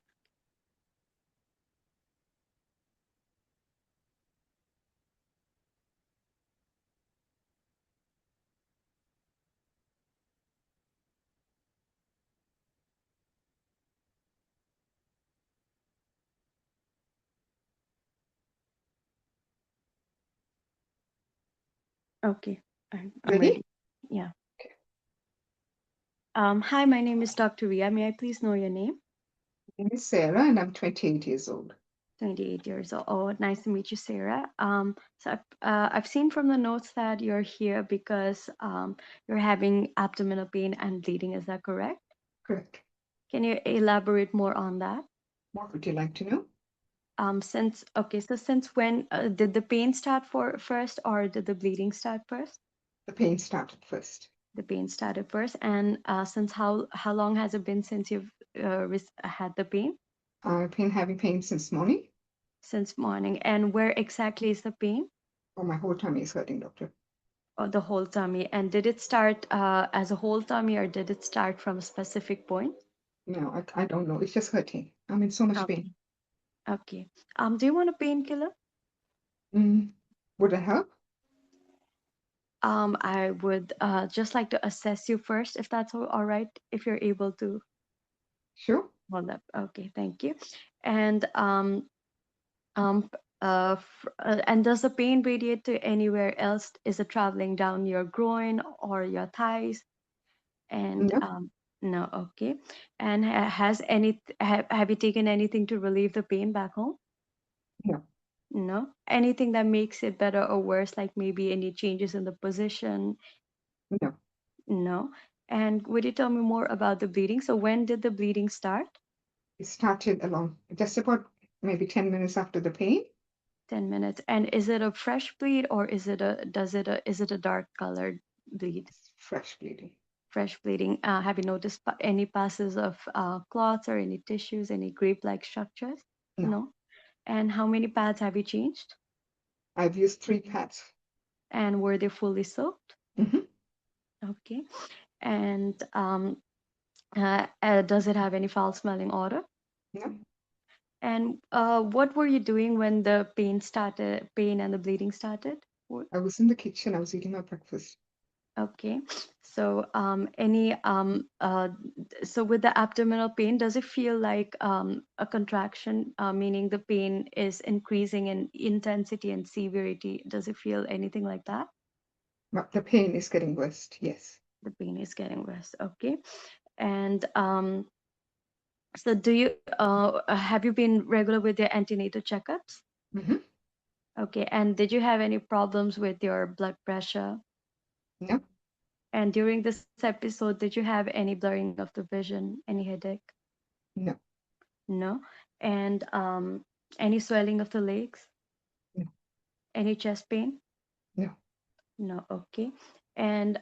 Okay, I'm Ready? ready. Yeah. Hi, my name is Dr. Ria. May I please know your name? My name is Sarah, and I'm 28 years old. 28 years old. Oh, nice to meet you, Sarah. So I've seen from the notes that you're here because you're having abdominal pain and bleeding. Is that correct? Correct. Can you elaborate more on that? What would you like to know? Since when did the pain start first, or did the bleeding start first? The pain started first. The pain started first, and since how long has it been since you've had the pain? I've been having pain since morning. Since morning. And where exactly is the pain? Oh, my whole tummy is hurting, doctor. Or the whole tummy. And did it start as a whole tummy, or did it start from a specific point? No, I don't know. It's just hurting. I'm in so much Okay. pain. Okay. Do you want a painkiller? Would it help? I would just like to assess you first, if that's all right, if you're able to. Sure. Hold up. Okay, thank you. And and does the pain radiate to anywhere else? Is it traveling down your groin or your thighs? And No. no, okay. And have you taken anything to relieve the pain back home? No. No. Anything that makes it better or worse, like maybe any changes in the position? No. No. And would you tell me more about the bleeding? So when did the bleeding start? It started along just about maybe 10 minutes after the pain. 10 minutes. And is it a fresh bleed, or is it a dark colored bleed? Fresh bleeding. Fresh bleeding. Have you noticed any passes of clots or any tissues, any grape-like structures? No. And how many pads have you changed? I've used 3 pads. And were they fully soaked? Mhm. Okay. And does it have any foul-smelling odor? No. And what were you doing when the pain and the bleeding started? I was in the kitchen. I was eating my breakfast. Okay. So so with the abdominal pain, does it feel like a contraction, meaning the pain is increasing in intensity and severity? Does it feel anything like that? But the pain is getting worse. Yes. The pain is getting worse. Okay. And so do you have you been regular with your antenatal checkups? Mhm. Okay. And did you have any problems with your blood pressure? No. And during this episode, did you have any blurring of the vision, any headache? No. No. And any swelling of the legs? No. Any chest pain? No. No. Okay. And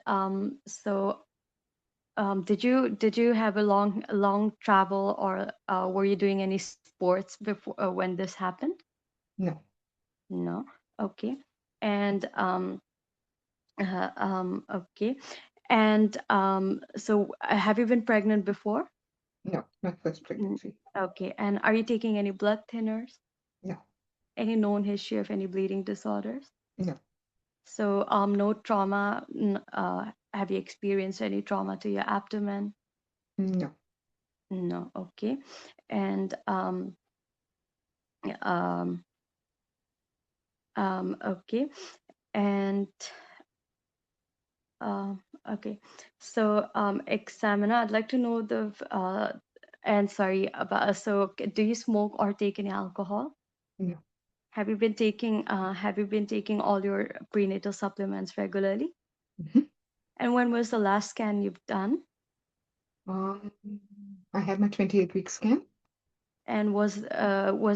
did you have a long travel, or were you doing any sports before when this happened? No. No. Okay. And okay. And so have you been pregnant before? No. My first pregnancy. Okay. And are you taking any blood thinners? No. Any known history of any bleeding disorders? No. So no trauma. Have you experienced any trauma to your abdomen? No. No, okay. And um, okay. And okay. So, examiner, I'd like to know and sorry about, so do you smoke or take any alcohol? No. Have you been taking all your prenatal supplements regularly? Mhm. And when was the last scan you've done? I had my 28-week scan. And was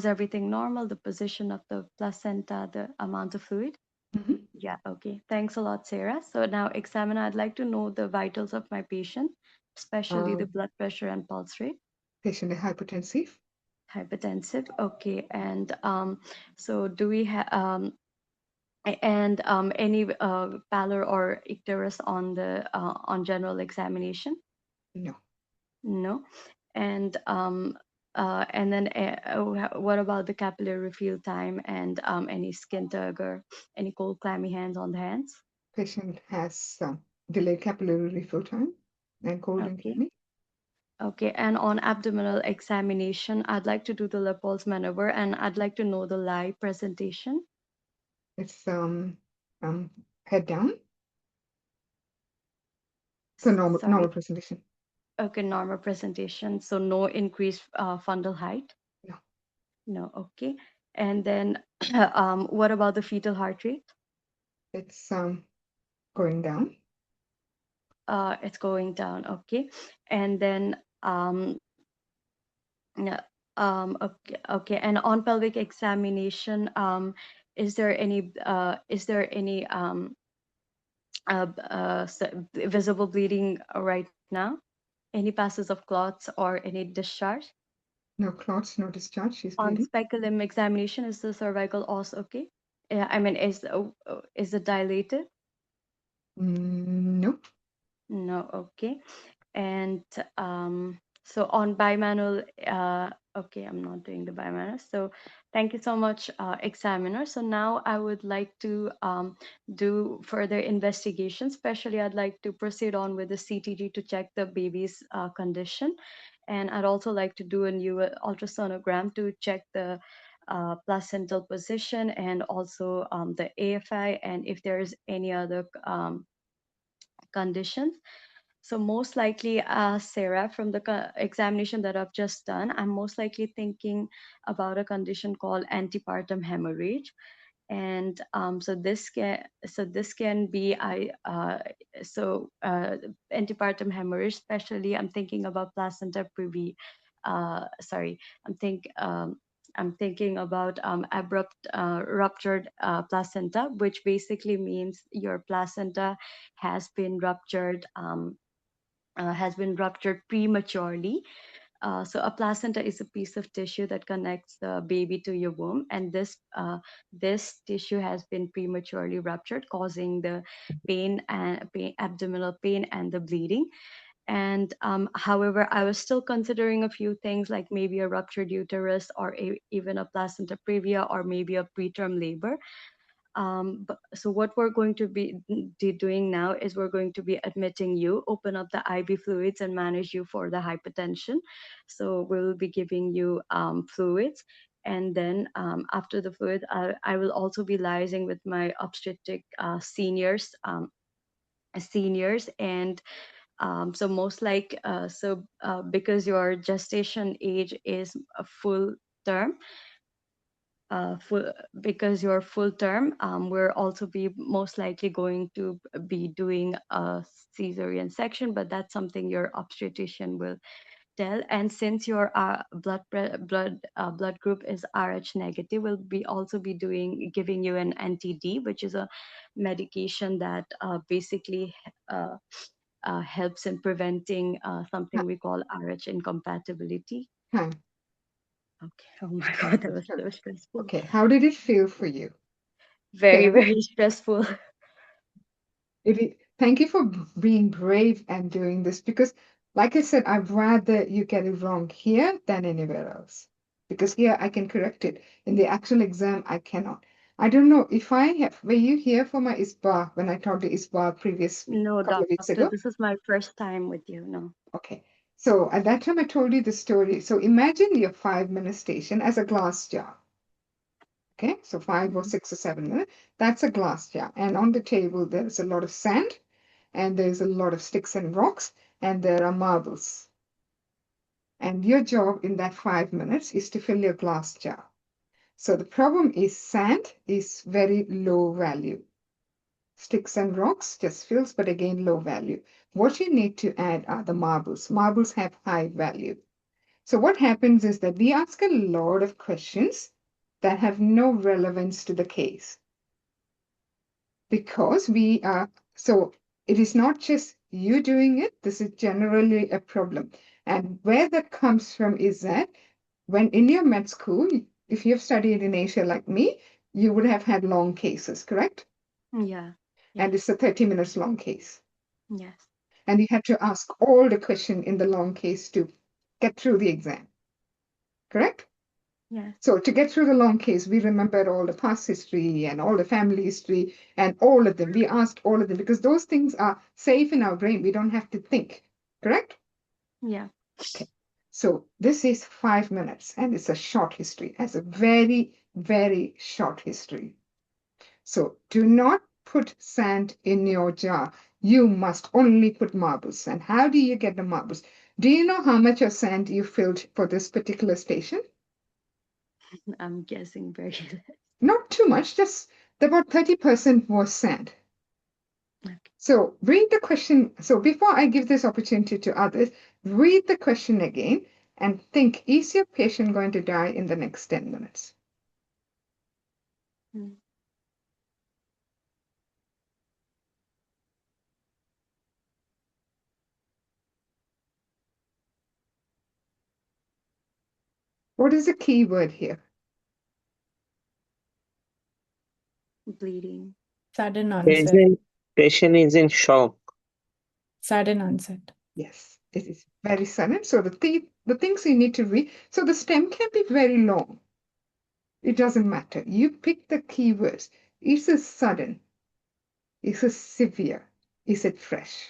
everything normal? The position of the placenta, the amount of fluid? Mhm. Yeah, okay. Thanks a lot, Sarah. So now, examiner, I'd like to know the vitals of my patient, especially the Um, blood pressure and pulse rate. Patient is hypertensive. Hypertensive. Okay. And so do we have any pallor or icterus on the on general examination? No. No. And then what about the capillary refill time and any skin turgor, any cold clammy hands on the hands? Patient has delayed capillary refill time and cold and Okay. clammy. Okay, and on abdominal examination, I'd like to do the Leopold's maneuver and I'd like to know the lie presentation. It's head down. So normal Sorry. presentation. Okay, normal presentation. So no increased fundal height? No. No, okay. And then what about the fetal heart rate? It's going down. It's going down, okay. And then yeah, okay. And on pelvic examination, is there any visible bleeding right now? Any passes of clots or any discharge? No clots, no discharge. She's On bleeding. speculum examination, is the cervical os okay? Yeah, I mean, is it dilated? Nope. No, okay. And so on bimanual, okay, I'm not doing the bimanual. So thank you so much, examiner. So now I would like to do further investigation. Especially, I'd like to proceed on with the CTG to check the baby's condition. And I'd also like to do a new ultrasonogram to check the placental position and also the AFI and if there is any other conditions. So most likely, Sarah, from the examination that I've just done, I'm most likely thinking about a condition called antepartum hemorrhage. And this can be antepartum hemorrhage. Especially, I'm thinking about placenta previa. Sorry, I'm think. I'm thinking about abrupt ruptured placenta, which basically means your placenta has been ruptured prematurely. So a placenta is a piece of tissue that connects the baby to your womb, and this tissue has been prematurely ruptured, causing the abdominal pain and the bleeding. And however, I was still considering a few things like maybe a ruptured uterus or even a placenta previa or maybe a preterm labor. So what we're going to be doing now is we're going to be admitting you, open up the IV fluids and manage you for the hypertension. So we'll be giving you fluids. And then after the fluid, I will also be liaising with my obstetric seniors. And so most like, because your gestation age is a full term, because you're full term, we're also be most likely going to be doing a cesarean section, but that's something your obstetrician will tell. And since your blood group is Rh negative, we'll be also be giving you an anti-D, which is a medication that basically helps in preventing something we call Rh incompatibility. Time. Okay. Oh my God, that was so stressful. Okay. How did it feel for you? Very, Sarah? very stressful. Thank you for being brave and doing this because, like I said, I'd rather you get it wrong here than anywhere else. Because here I can correct it. In the actual exam, I cannot. I don't know if were you here for my ISBA when I taught the ISBA previous No, couple of weeks doctor, ago? this is my first time with you. No. Okay. So at that time, I told you the story. So imagine your 5-minute station as a glass jar. Okay, so 5 or 6 or 7 minutes, that's a glass jar. And on the table, there's a lot of sand, and there's a lot of sticks and rocks, and there are marbles. And your job in that 5 minutes is to fill your glass jar. So the problem is sand is very low value. Sticks and rocks just fills, but again, low value. What you need to add are the marbles. Marbles have high value. So what happens is that we ask a lot of questions that have no relevance to the case. Because so it is not just you doing it, this is generally a problem. And where that comes from is that when in your med school, if you've studied in Asia like me, you would have had long cases, correct? Yeah. And it's a 30 minutes long case. Yes. And you have to ask all the questions in the long case to get through the exam, correct? Yes. So to get through the long case, we remembered all the past history and all the family history and all of them. We asked all of them because those things are safe in our brain. We don't have to think, correct? Yeah. Okay. So this is 5 minutes and it's a short history. It's a very, very short history. So do not put sand in your jar. You must only put marbles. And how do you get the marbles? Do you know how much of sand you filled for this particular station? I'm guessing very less. Not too much, just about 30% was sand. Okay. So read the question. So before I give this opportunity to others, read the question again and think, is your patient going to die in the next 10 minutes? Hmm. What is the key word here? Bleeding. Sudden onset. Patient is in shock. Sudden onset. Yes, it is very sudden. So the things you need to read. So the stem can be very long. It doesn't matter. You pick the keywords. Is it sudden? Is it severe? Is it fresh?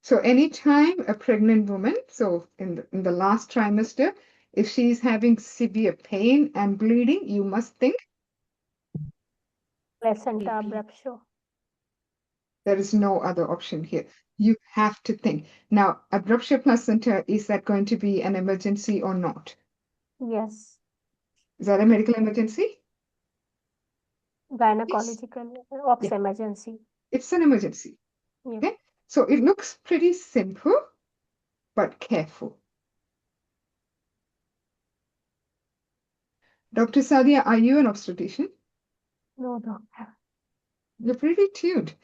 So anytime a pregnant woman, so in the last trimester, if she is having severe pain and bleeding, you must think Placenta AP. abruptio. there is no other option here. You have to think. Now, abruptio placenta, is that going to be an emergency or not? Yes. Is that a medical emergency? Gynecological ops Yeah. emergency. It's an emergency. Yeah. Okay. So it looks pretty simple, but careful. Dr. Sadia, are you an obstetrician? No, doctor. You're pretty tuned.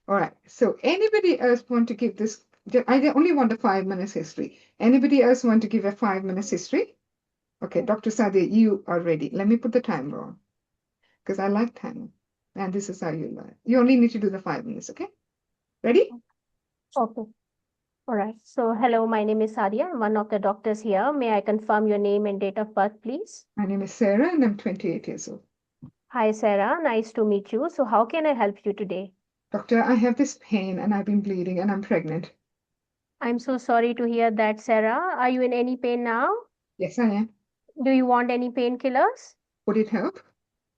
All right. So anybody else want to give this? I only want a 5 minutes history. Anybody else want to give a 5 minutes history? Okay, Dr. Sadia, you are ready. Let me put the timer on because I like timing. And this is how you learn. You only need to do the 5 minutes, okay? Ready? Okay. All right. So, hello, my name is Sadia. I'm one of the doctors here. May I confirm your name and date of birth, please? My name is Sarah and I'm 28 years old. Hi, Sarah. Nice to meet you. So, how can I help you today? Doctor, I have this pain and I've been bleeding and I'm pregnant. I'm so sorry to hear that, Sarah. Are you in any pain now? Yes, I am. Do you want any painkillers? Would it help?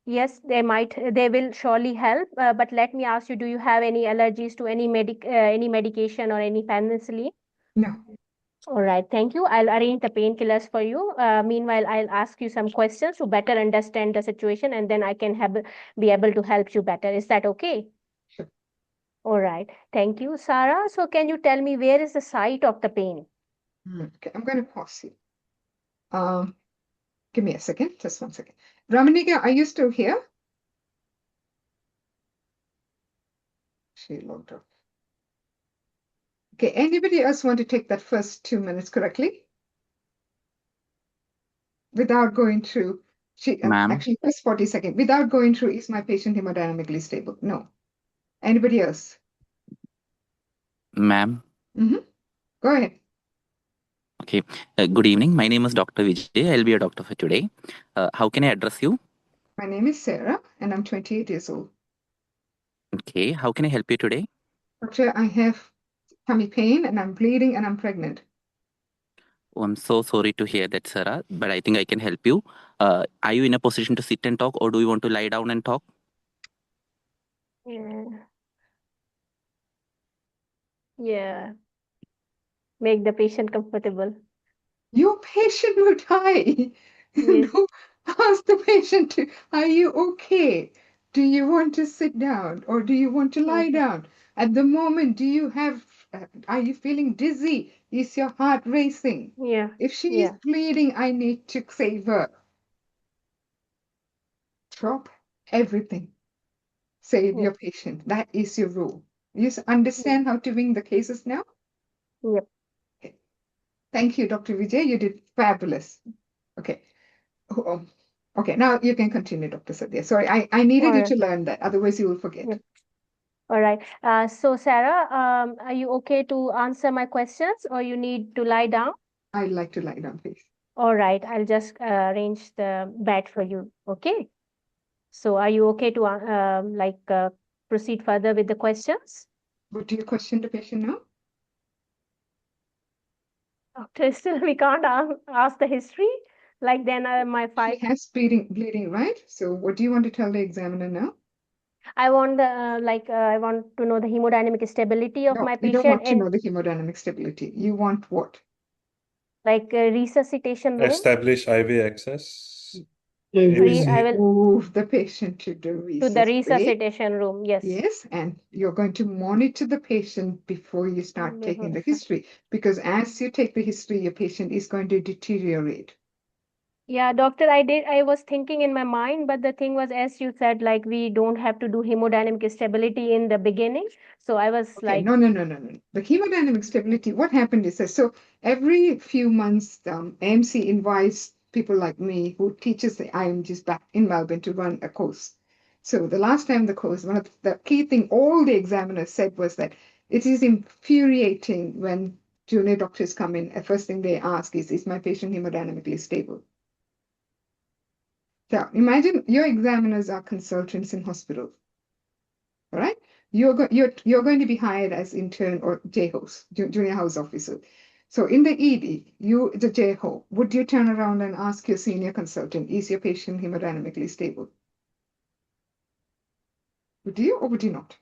Yes, they will surely help. But let me ask you, do you have any allergies to any medication or any penicillin? No. All right, thank you. I'll arrange the painkillers for you. Meanwhile, I'll ask you some questions to better understand the situation, and then I can be able to help you better. Is that okay? Sure. All right, thank you, Sarah. So, can you tell me where is the site of the pain? Okay, I'm going to pause you. Give me a second, just 1 second. Ramanika, are you still here? She logged off. Okay, anybody else want to take that first 2 minutes correctly? Without going through, Ma'am, actually first 40 seconds, without going through, is my patient hemodynamically stable? No. Anybody else? ma'am. Go ahead. Okay. Good evening. My name is Dr. Vijay. I'll be a doctor for today. How can I address you? My name is Sarah and I'm 28 years old. Okay. How can I help you today? Doctor, I have tummy pain and I'm bleeding and I'm pregnant. Oh, I'm so sorry to hear that, Sarah, but I think I can help you. Are you in a position to sit and talk, or do you want to lie down and talk? Yeah. Yeah. Make the patient comfortable. Your patient will die. Yes. No, ask the patient, are you okay? Do you want to sit down or do you want to lie Okay. down? At the moment, are you feeling dizzy? Is your heart racing? Yeah. If she is Yeah. bleeding, I need to save her. Drop everything. Save Yep. your patient. That is your rule. You understand how to win the cases now? Yep. Okay. Thank you, Dr. Vijay. You did fabulous. Okay. Oh, okay, now you can continue, Dr. Sadhya. Sorry, I needed All you right. to learn that, otherwise you will forget. Yep. All right. So Sarah, are you okay to answer my questions or you need to lie down? I'd like to lie down, please. All right. I'll just arrange the bed for you. Okay. So are you okay to proceed further with the questions? Would you question the patient now? Doctor, still we can't ask the history. Like then my She five. has bleeding, right? So what do you want to tell the examiner now? I want the I want to know the hemodynamic stability of No, my you don't patient want to and know the hemodynamic stability. You want what? like resuscitation room. Establish IV access. You ABC. I will move the patient to the to the resus bay. resuscitation room. Yes. Yes, and you're going to monitor the patient before you start taking the history, because as you take the history, your patient is going to deteriorate. Yeah, doctor, I was thinking in my mind, but the thing was, as you said, like we don't have to do hemodynamic stability in the beginning. So I was Okay, like, no. The hemodynamic stability, what happened is that, so every few months, AMC invites people like me who teaches the IMGs back in Melbourne to run a course. So the last time the course, one of the key thing all the examiners said was that it is infuriating when junior doctors come in. The first thing they ask is my patient hemodynamically stable? So imagine your examiners are consultants in hospitals, all right? You're going to be hired as intern or JHOs, junior house officer. So in the ED, the JHO, would you turn around and ask your senior consultant, is your patient hemodynamically stable? Would you or would you not?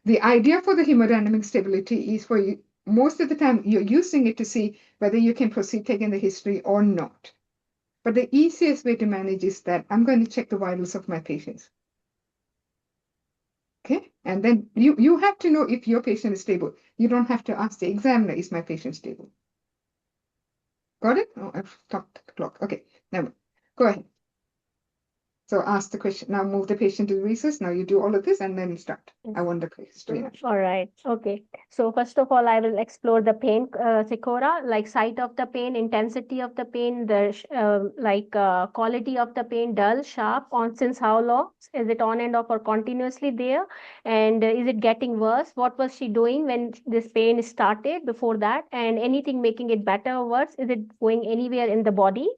The idea for the hemodynamic stability is for you, most of the time you're using it to see whether you can proceed taking the history or not. But the easiest way to manage is that I'm going to check the vitals of my patients. Okay, and then you have to know if your patient is stable. You don't have to ask the examiner, is my patient stable? Got it? Oh, I've stopped the clock. Okay, now go ahead. So ask the question. Now move the patient to the resus. Now you do all of this and then start. I want the history now. all right. Okay. So first of all, I will explore the pain, Sikora, like site of the pain, intensity of the pain, the quality of the pain, dull, sharp, on since how long? Is it on and off or continuously there? And is it getting worse? What was she doing when this pain started before that? And anything making it better or worse? Is it going anywhere in the body?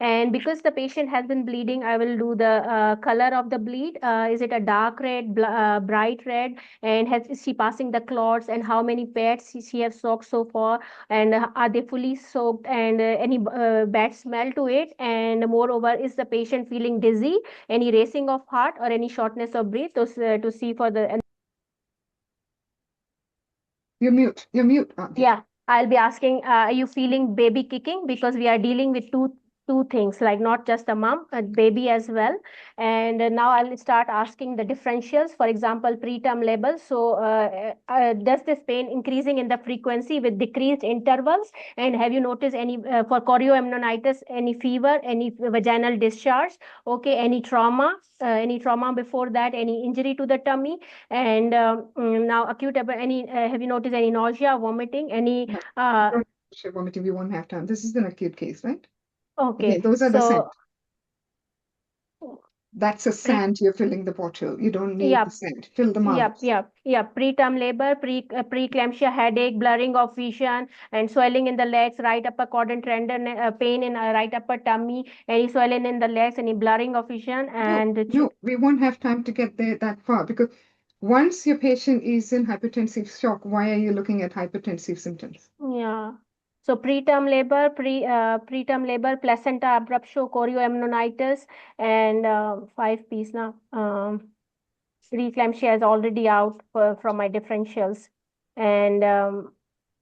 And because the patient has been bleeding, I will do the color of the bleed. Is it a dark red, bright red? And is she passing the clots? And how many pads she has soaked so far? And are they fully soaked? And any bad smell to it? And moreover, is the patient feeling dizzy? Any racing of heart or any shortness of breath to see for the. You're mute. Yeah, I'll be asking, are you feeling baby kicking? Because we are dealing with two things, like not just a mom, a baby as well. And now I'll start asking the differentials. For example, preterm labor. So does this pain increasing in the frequency with decreased intervals? And have you noticed any for chorioamnionitis, any fever, any vaginal discharge? Okay, any trauma before that, any injury to the tummy? And now acute, have you noticed any nausea, vomiting, any? Vomiting, we won't have time. This is an acute case, right? Okay, those are the so that's a sand you're filling the bottle. You don't need yeah, the sand. Fill the marbles. Preterm labor, preeclampsia, headache, blurring of vision, and swelling in the legs, right upper quadrant tendon, pain in right upper tummy, any swelling in the legs, any blurring of vision, and No, we won't have time to get there that far because once your patient is in hypertensive shock, why are you looking at hypertensive symptoms? Yeah. So preterm labor, placenta abruptio, chorioamnionitis, and 5 Ps now. Preeclampsia is already out from my differentials, and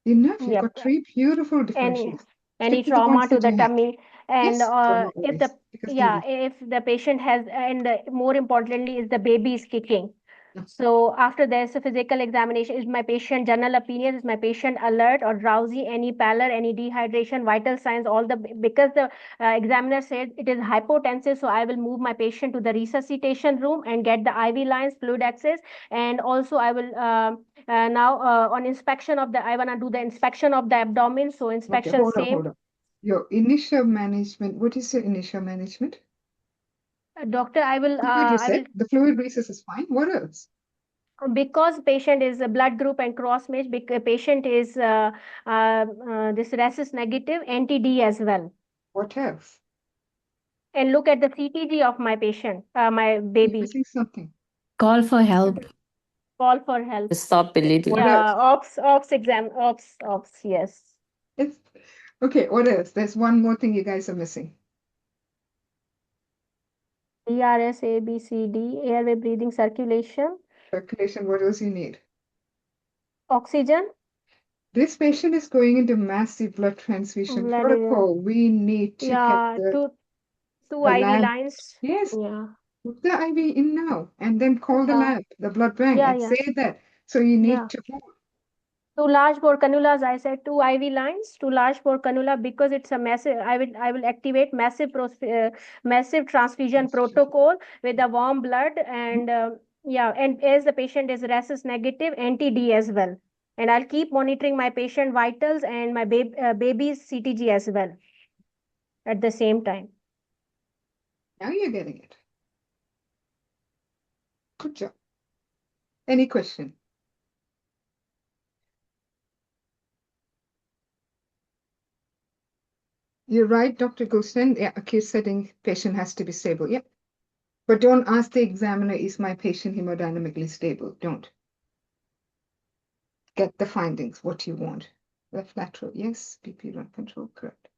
Enough, you've yep, got 3 beautiful any differentials. any Stick to the trauma ones to that the you have. tummy, and Yes, trauma if the always, because baby. if the patient has, and more importantly, is the baby is kicking. Yeah. So after there's a physical examination, is my patient, general opinion, is my patient alert or drowsy, any pallor, any dehydration, vital signs, all the, because the examiner said it is hypotensive, so I will move my patient to the resuscitation room and get the IV lines, fluid access, and also I will now on inspection of the, I want to do the inspection of the abdomen, so Okay, inspection hold same. on. Your initial management, what is your initial management? Doctor, I will Fluid reset. The fluid recess is fine. What else? because patient is a blood group and cross match, patient is this rhesus negative, anti-D as well. What else? And look at the CTG of my patient, my You're baby. missing something. Call for help. Call for help. Stop believing. What Yeah, else? ops, yes. It's okay. What else? There's one more thing you guys are missing. DRS, A, B, C, D, airway, breathing, circulation. Circulation, what else you need? Oxygen. This patient is going into massive blood transfusion Blood, protocol. We need to yeah, get two the IV lab. lines. Yes, Yeah. put the IV in now and then call the Yeah. lab, the blood bank, Yeah, and yeah. say that. So you need Yeah. to hold. 2 large bore cannulas, I said 2 IV lines, 2 large bore cannula, because it's a massive, I will activate massive transfusion protocol with the warm blood, and yeah, and as the patient is rhesus negative, anti-D as well. And I'll keep monitoring my patient vitals and my baby's CTG as well at the same time. Now you're getting it. Good job. Any question? You're right, Dr. Gulshan. Yeah, acute setting, patient has to be stable. Yep. But don't ask the examiner, is my patient hemodynamically stable? Don't. Get the findings, what you want. Left lateral, yes. BP run control, correct.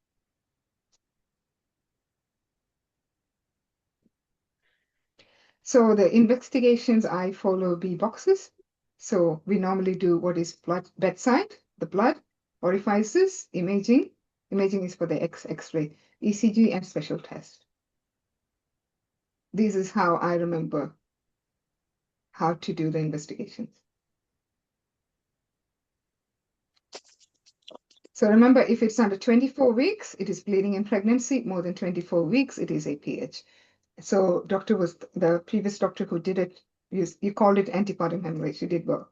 So the investigations, I follow B boxes. So we normally do what is blood bedside, the blood, orifices, imaging. Imaging is for the X-ray, ECG, and special test. This is how I remember how to do the investigations. So remember, if it's under 24 weeks, it is bleeding in pregnancy. More than 24 weeks, it is APH. So doctor was the previous doctor who did it. You called it antepartum hemorrhage. You did well.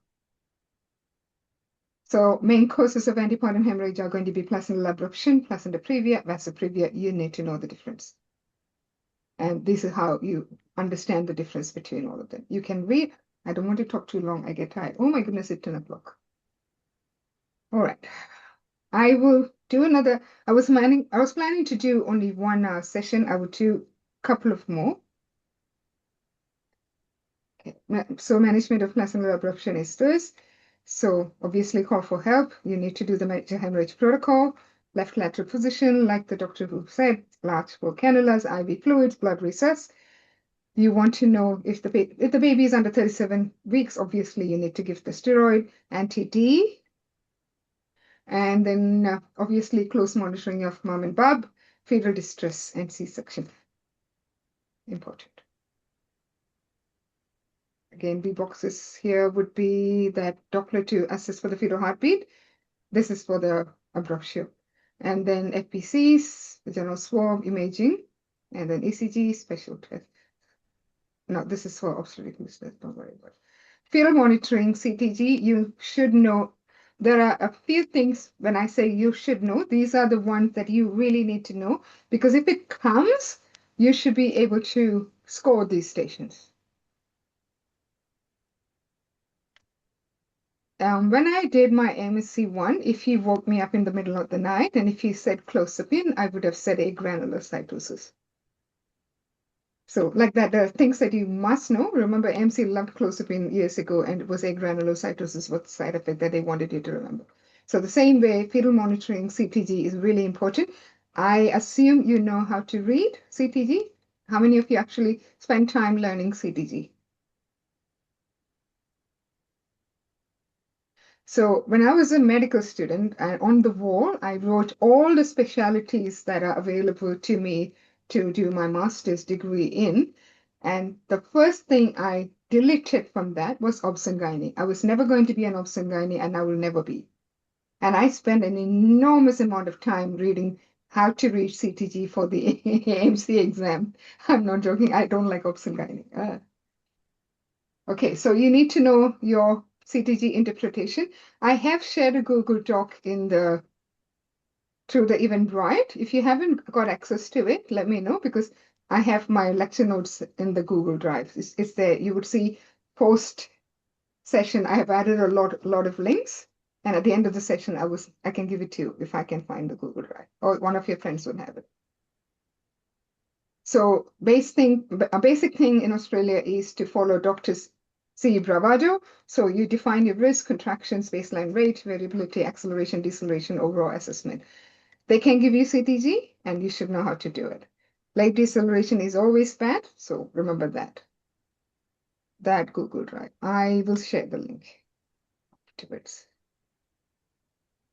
So main causes of antepartum hemorrhage are going to be placental abruption, placenta previa, vasa previa. You need to know the difference. And this is how you understand the difference between all of them. You can read. I don't want to talk too long. I get tired. Oh my goodness, it's 10 o'clock. All right. I will do another. I was planning to do only one session. I will do a couple of more. Okay. So management of placental abruption is this. So obviously call for help. You need to do the major hemorrhage protocol, left lateral position, like the doctor who said, large bore cannulas, IV fluids, blood recess. You want to know if the baby is under 37 weeks, obviously you need to give the steroid, anti-D, and then obviously close monitoring of mom and bub, fetal distress, and C-section. Important. Again, B boxes here would be that Doppler to assess for the fetal heartbeat. This is for the abruptio. And then FPCs, the general swab imaging, and then ECG, special test. No, this is for obstetric listeners, don't worry about it. Fetal monitoring, CTG, you should know. There are a few things when I say you should know. These are the ones that you really need to know, because if it comes, you should be able to score these stations. When I did my AMC 1, if he woke me up in the middle of the night and if he said close-up in, I would have said agranulocytosis. So like that, the things that you must know. Remember, AMC loved clozapine years ago, and it was agranulocytosis was the side effect that they wanted you to remember. So the same way, fetal monitoring CTG is really important. I assume you know how to read CTG. How many of you actually spend time learning CTG? So when I was a medical student, on the wall, I wrote all the specialties that are available to me to do my master's degree in. And the first thing I deleted from that was Obs Gynae. I was never going to be an Obs Gynae, and I will never be. And I spent an enormous amount of time reading how to read CTG for the AMC exam. I'm not joking. I don't like Obs Gynae. Okay, so you need to know your CTG interpretation. I have shared a Google Doc through the Eventbrite. If you haven't got access to it, let me know, because I have my lecture notes in the Google Drive. It's there. You would see post session. I have added a lot of links, and at the end of the session, I can give it to you if I can find the Google Drive, or one of your friends would have it. So a basic thing in Australia is to follow doctors' CE Bravado. So you define your risk, contractions, baseline rate, variability, acceleration, deceleration, overall assessment. They can give you CTG, and you should know how to do it. Late deceleration is always bad, so remember that. That Google Drive. I will share the link afterwards.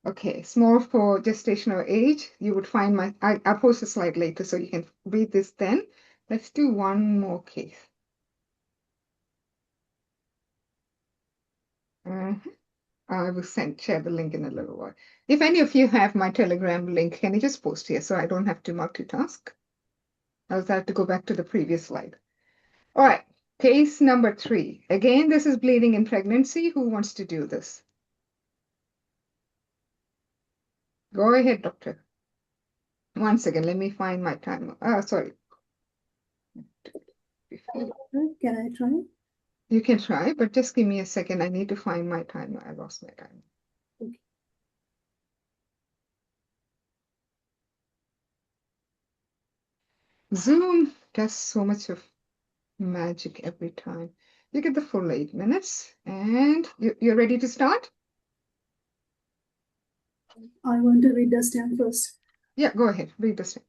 Okay, small for gestational age. You would find I'll post a slide later so you can read this then. Let's do one more case. I will share the link in a little while. If any of you have my Telegram link, can you just post here so I don't have to multitask? I'll have to go back to the previous slide. All right, case number 3. Again, this is bleeding in pregnancy. Who wants to do this? Go ahead, doctor. One second, let me find my timer. Oh, sorry. Can I try? You can try, but just give me a second. I need to find my timer. I lost my timer. Okay. Zoom does so much of magic every time. You get the full 8 minutes, and you're ready to start? I want to read the stem first. Yeah, go ahead. Read the stem.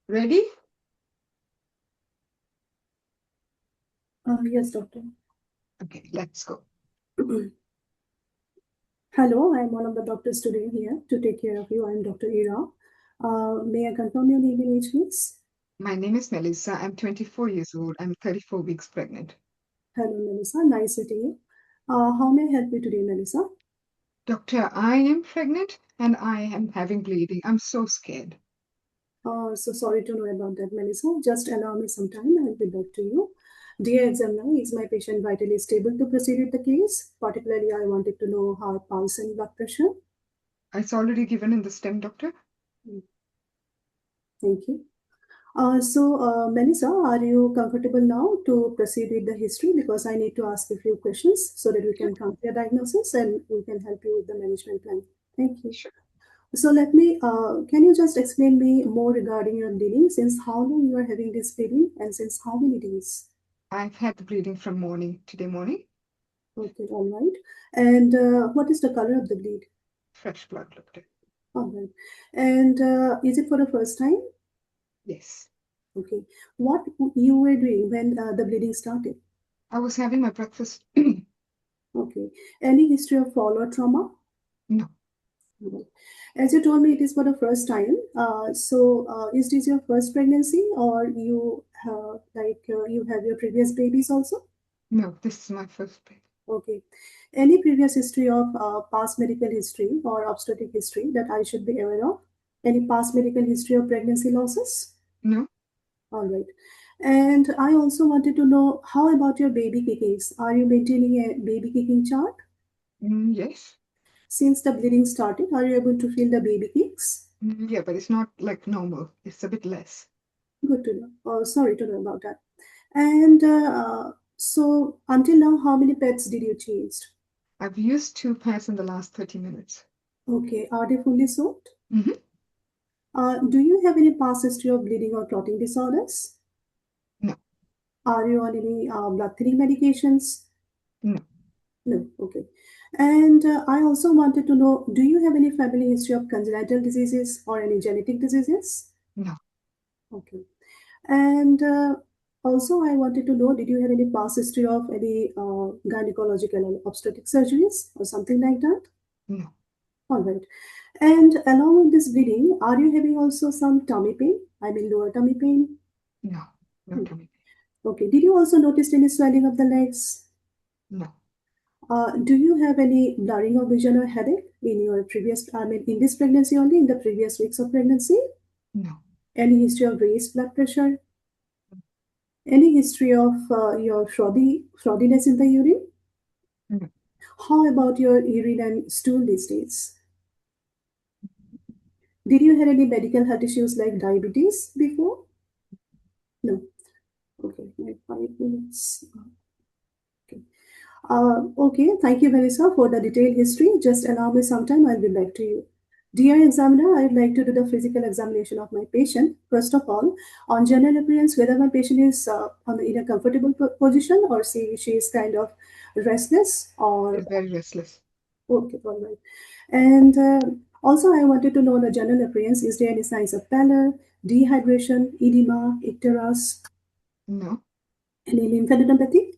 Ready? Yes, doctor. Okay, let's go. Hello, I'm one of the doctors today here to take care of you. I'm Dr. Ira. May I confirm your name and age, please? My name is Melissa. I'm 24 years old. I'm 34 weeks pregnant. Hello, Melissa. Nice meeting you. How may I help you today, Melissa? Doctor, I am pregnant and I am having bleeding. I'm so scared. So sorry to know about that, Melissa. Just allow me some time. I'll be back to you. Dear examiner, is my patient vitally stable to proceed with the case? Particularly, I wanted to know her pulse and blood pressure. It's already given in the stem, doctor. Thank you. Melissa, are you comfortable now to proceed with the history? Because I need to ask a few questions so that we can compare diagnosis and we can help you with the management plan. Thank you. Sure. So can you just explain me more regarding your bleeding? Since how long you are having this bleeding and since how many days? I've had the bleeding from today morning. Okay, all right. And what is the color of the bleed? Fresh blood, doctor. All right. And is it for the first time? Yes. Okay. What you were doing when the bleeding started? I was having my breakfast. Okay. Any history of fall or trauma? No. As you told me, it is for the first time. Is this your first pregnancy, or you you have your previous babies also? No, this is my first baby. Okay. Any previous history of past medical history or obstetric history that I should be aware of? Any past medical history of pregnancy losses? No. All right. And I also wanted to know, how about your baby kickings? Are you maintaining a baby kicking chart? Yes. Since the bleeding started, are you able to feel the baby kicks? Yeah, but it's not like normal. It's a bit less. Good to know. Sorry to know about that. And so until now, how many pets did you change? I've used 2 pads in the last 30 minutes. Okay. Are they fully soaked? Mm-hmm. Do you have any past history of bleeding or clotting disorders? No. Are you on any blood thinning medications? No. No. Okay. And I also wanted to know, do you have any family history of congenital diseases or any genetic diseases? No. Okay. And also, I wanted to know, did you have any past history of any gynecological or obstetric surgeries or something like that? No. All right. And along with this bleeding, are you having also some tummy pain? I mean, lower tummy pain? No. No tummy pain. Okay. Did you also notice any swelling of the legs? No. Do you have any blurring of vision or headache in your previous, I mean, in this pregnancy only, in the previous weeks of pregnancy? No. Any history of raised blood pressure? Any history of your fraudiness in the urine? No. How about your urine and stool these days? Did you have any medical health issues like diabetes before? No. Okay, like 5 minutes. Okay. Okay, thank you, Vanessa, for the detailed history. Just allow me some time, I'll be back to you. Dear examiner, I'd like to do the physical examination of my patient. First of all, on general appearance, whether my patient is in a comfortable position, or she is kind of restless, or It's very restless. okay, all right. And also, I wanted to know the general appearance. Is there any signs of pallor, dehydration, edema, icterus? No. Any lymphadenopathy?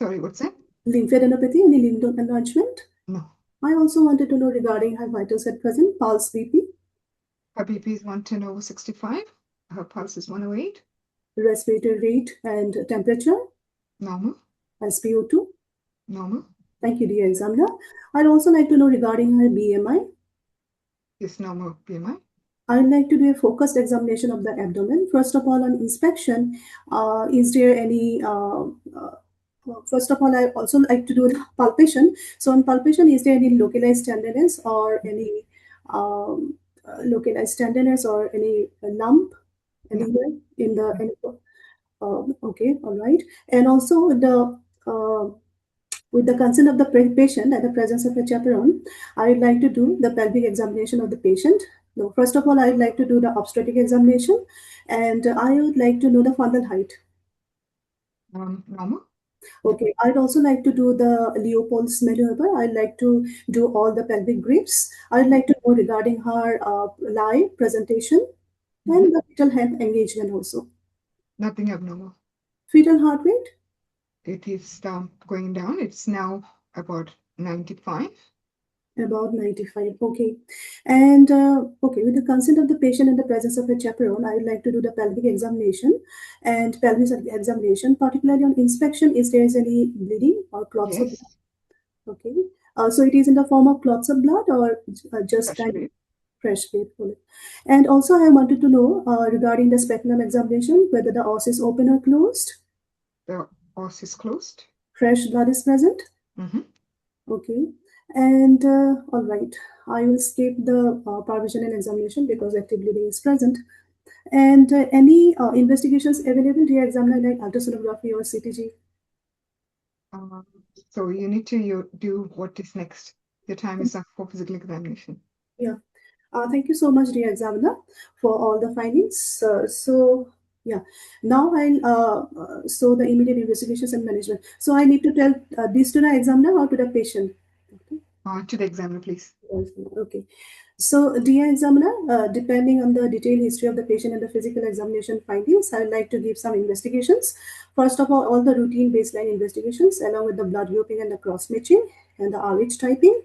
Sorry, what's that? Lymphadenopathy, any lymph node enlargement? No. I also wanted to know regarding her vitals at present, pulse, BP. Her BP is 110/65. Her pulse is 108. Respiratory rate and temperature. Normal. SpO2. Normal. Thank you, dear examiner. I'd also like to know regarding her BMI. Is normal BMI. I'd like to do a focused examination of the abdomen. First of all, on inspection, is there any first of all, I also like to do the palpation. So on palpation, is there any localized tenderness or any localized tenderness or any lump anywhere in the okay, all right. And also with the consent of the patient and the presence of a chaperone, I would like to do the pelvic examination of the patient. No, first of all, I would like to do the obstetric examination, and I would like to know the fundal height. Normal. Okay, I'd also like to do the Leopold's maneuver. I'd like to do all the pelvic grips. I'd like to know regarding her lie, presentation, and the fetal health engagement also. Nothing abnormal. Fetal heart rate? It is going down. It's now about 95. About 95. Okay. And okay, with the consent of the patient and the presence of a chaperone, I would like to do the pelvic examination and pelvis examination, particularly on inspection. Is there any bleeding or clots of blood? Okay. So it is in the form of clots of blood or just kind of fresh bleed. And also, I wanted to know regarding the speculum examination, whether the os is open or closed. The os is closed. Fresh blood is present. Okay. And all right, I will skip the provisional examination because active bleeding is present. And any investigations available, dear examiner, like ultrasonography or CTG? So you need to do what is next. Your time is up for physical examination. Yeah. Thank you so much, dear examiner, for all the findings. So yeah, now I'll so the immediate investigations and management. So I need to tell this to the examiner or to the patient? To the examiner, please. Okay. So, dear examiner, depending on the detailed history of the patient and the physical examination findings, I would like to give some investigations. First of all the routine baseline investigations along with the blood grouping and the cross matching, and the RH typing.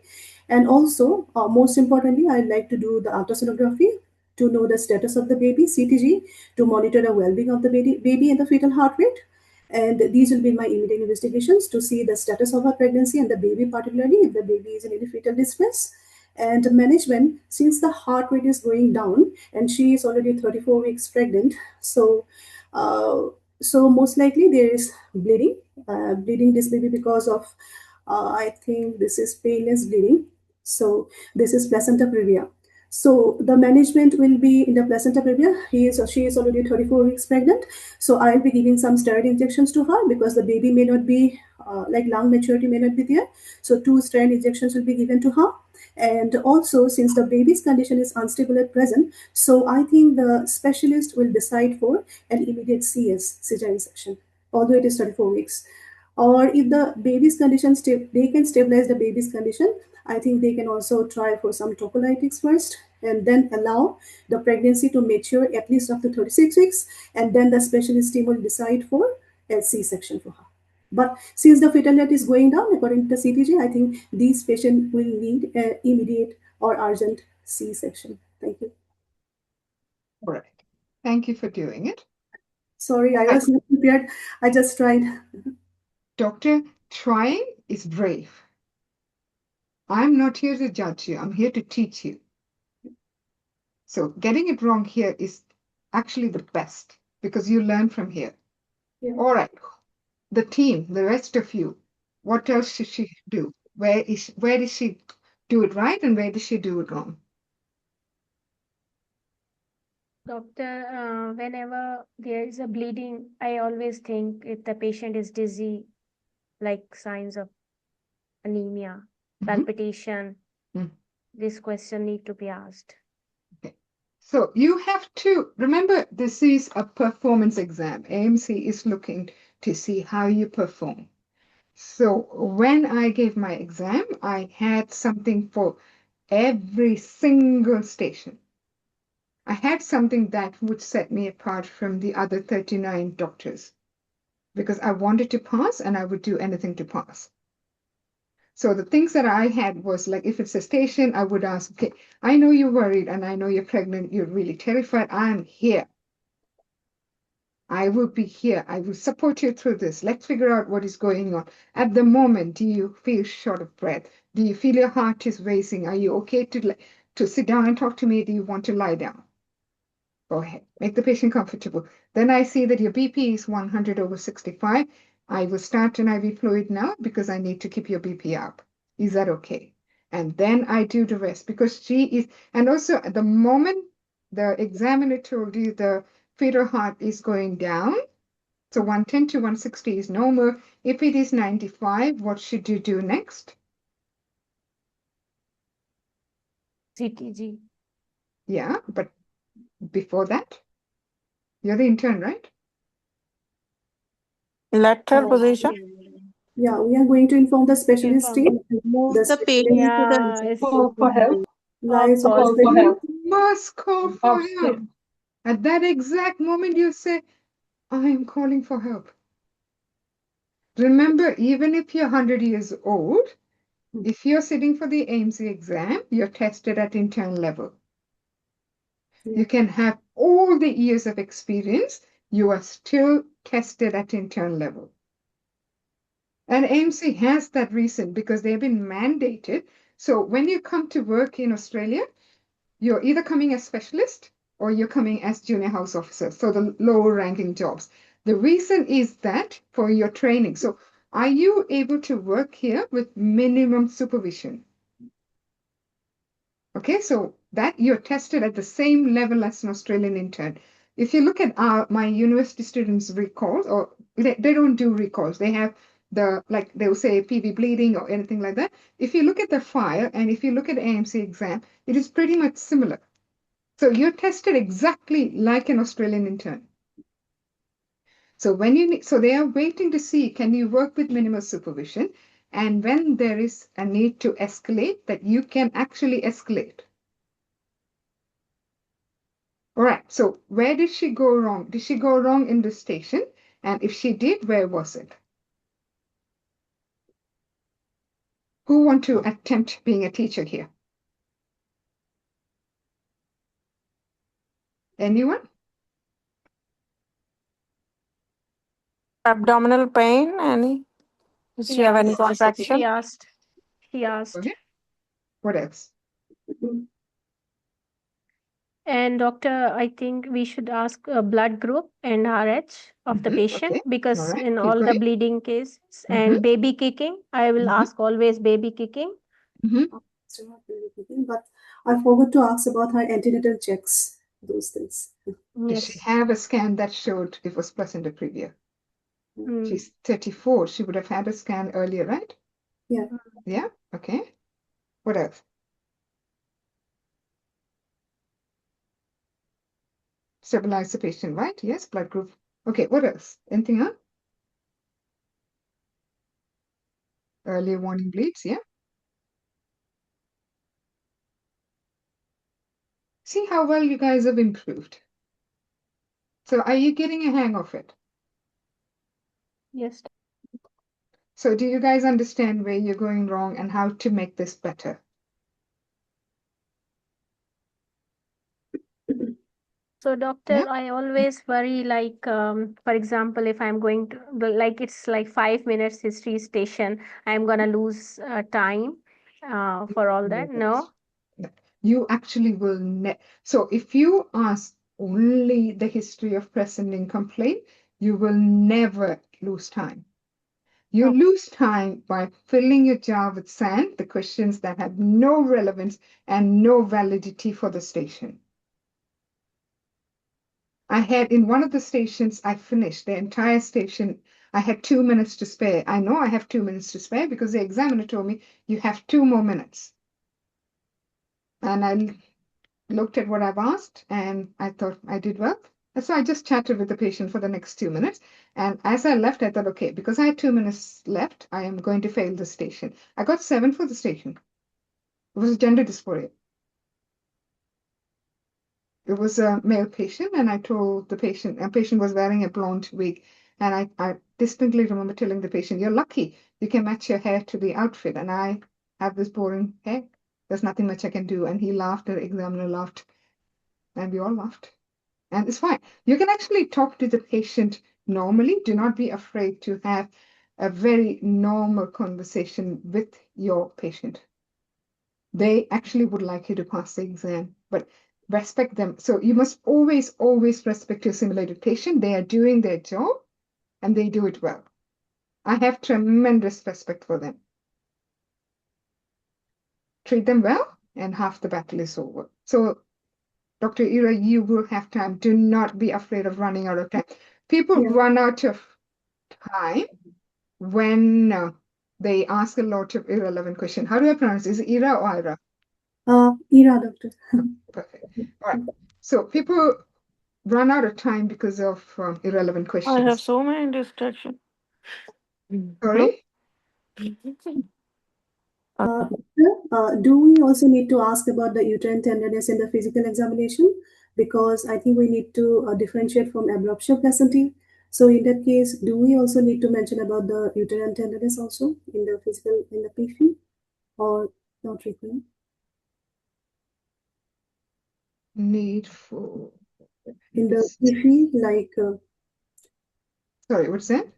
And also, most importantly, I'd like to do the ultrasonography to know the status of the baby, CTG, to monitor the well-being of the baby and the fetal heart rate. And these will be my immediate investigations to see the status of her pregnancy and the baby, particularly if the baby is in any fetal distress. And management, since the heart rate is going down and she is already 34 weeks pregnant, so so most likely there is bleeding this baby because of I think this is painless bleeding. So this is placenta previa. So the management will be in the placenta previa. He is or she is already 34 weeks pregnant. So I'll be giving some steroid injections to her because the baby may not be like lung maturity may not be there. So 2 steroid injections will be given to her. And also, since the baby's condition is unstable at present, so I think the specialist will decide for an immediate CS, cesarean section, although it is 34 weeks. Or if the baby's condition, they can stabilize the baby's condition. I think they can also try for some tocolytics first and then allow the pregnancy to mature at least up to 36 weeks. And then the specialist team will decide for a C-section for her. But since the fetal rate is going down, according to the CTG, I think these patients will need an immediate or urgent C-section. Thank you. All right. Thank you for doing it. Sorry, I was not prepared. I just tried. Doctor, trying is brave. I'm not here to judge you. I'm here to teach you. So getting it wrong here is actually the best because you learn from here. Yeah. All right. The team, the rest of you, what else should she do? Where does she do it right and where does she do it wrong? Doctor, whenever there is a bleeding, I always think if the patient is dizzy, like signs of anemia, palpitation, this question need to be asked. Okay. So you have to remember this is a performance exam. AMC is looking to see how you perform. So when I gave my exam, I had something for every single station. I had something that would set me apart from the other 39 doctors because I wanted to pass and I would do anything to pass. So the things that I had was like, if it's a station, I would ask, okay, I know you're worried and I know you're pregnant, you're really terrified. I'm here. I will be here. I will support you through this. Let's figure out what is going on. At the moment, do you feel short of breath? Do you feel your heart is racing? Are you okay to sit down and talk to me? Do you want to lie down? Go ahead. Make the patient comfortable. Then I see that your BP is 100/65. I will start an IV fluid now because I need to keep your BP up. Is that okay? And then I do the rest because she is, and also at the moment the examiner told you the fetal heart is going down. So 110 to 160 is normal. If it is 95, what should you do next? CTG. Yeah, but before that, you're the intern, right? Lateral position. Yeah, we are going to inform the specialist team. Move the patient to the call for help. Lies call for help. You must call for help. At that exact moment, you say, I am calling for help. Remember, even if you're 100 years old, if you're sitting for the AMC exam, you're tested at intern level. You can have all the years of experience, you are still tested at intern level. And AMC has that reason because they've been mandated. So when you come to work in Australia, you're either coming as specialist or you're coming as junior house officer, so the lower ranking jobs. The reason is that for your training. So are you able to work here with minimum supervision? Okay, so that you're tested at the same level as an Australian intern. If you look at my university students' recalls, or they don't do recalls, they have they'll say PV bleeding or anything like that. If you look at the file and if you look at the AMC exam, it is pretty much similar. So you're tested exactly like an Australian intern. So so they are waiting to see, can you work with minimal supervision? And when there is a need to escalate, that you can actually escalate. All right, so where did she go wrong? Did she go wrong in the station? And if she did, where was it? Who want to attempt being a teacher here? Anyone? Abdominal pain, any? Does she have any contraction? He asked. Okay. What else? And doctor, I think we should ask blood group and RH of the patient Okay. because All right. in Keep all the going. bleeding cases and baby kicking, I will ask always baby kicking. But I forgot to ask about her antenatal checks, those things. Did she have a scan that showed it was placenta previa? She's 34. She would have had a scan earlier, right? Yeah. Yeah. Okay. What else? Stabilize the patient, right? Yes. Blood group. Okay. What else? Anything else? Early warning bleeds. Yeah. See how well you guys have improved. So are you getting a hang of it? Yes. So do you guys understand where you're going wrong and how to make this better? So doctor, I always worry like, for example, if I'm going to, like it's like 5 minutes history station, I'm gonna lose time for all that. No? You actually will so if you ask only the history of presenting complaint, you will never lose time. You lose time by filling your jar with sand, the questions that have no relevance and no validity for the station. I had in one of the stations, I finished the entire station. I had 2 minutes to spare. I know I have 2 minutes to spare because the examiner told me you have 2 more minutes. And I looked at what I've asked and I thought I did well. And so I just chatted with the patient for the next 2 minutes. And as I left, I thought, okay, because I had 2 minutes left, I am going to fail the station. I got 7 for the station. It was gender dysphoria. It was a male patient, and I told the patient, a patient was wearing a blonde wig, and I distinctly remember telling the patient, you're lucky you can match your hair to the outfit, and I have this boring hair. There's nothing much I can do. And he laughed, the examiner laughed, and we all laughed. And it's fine. You can actually talk to the patient normally. Do not be afraid to have a very normal conversation with your patient. They actually would like you to pass the exam, but respect them. So you must always, always respect your simulated patient. They are doing their job and they do it well. I have tremendous respect for them. Treat them well and half the battle is over. So Dr. Ira, you will have time. Do not be afraid of running out of time. People run out of time when they ask a lot of irrelevant questions. How do I pronounce it? Is it Ira or Ira? Ira, doctor. Perfect. All right. So people run out of time because of irrelevant questions. I have so many distractions. Sorry? Do we also need to ask about the uterine tenderness in the physical examination? Because I think we need to differentiate from abruptio placentae. So in that case, do we also need to mention about the uterine tenderness also in the physical, in the PV, or not required? Need for In the PV, like sorry, what's that?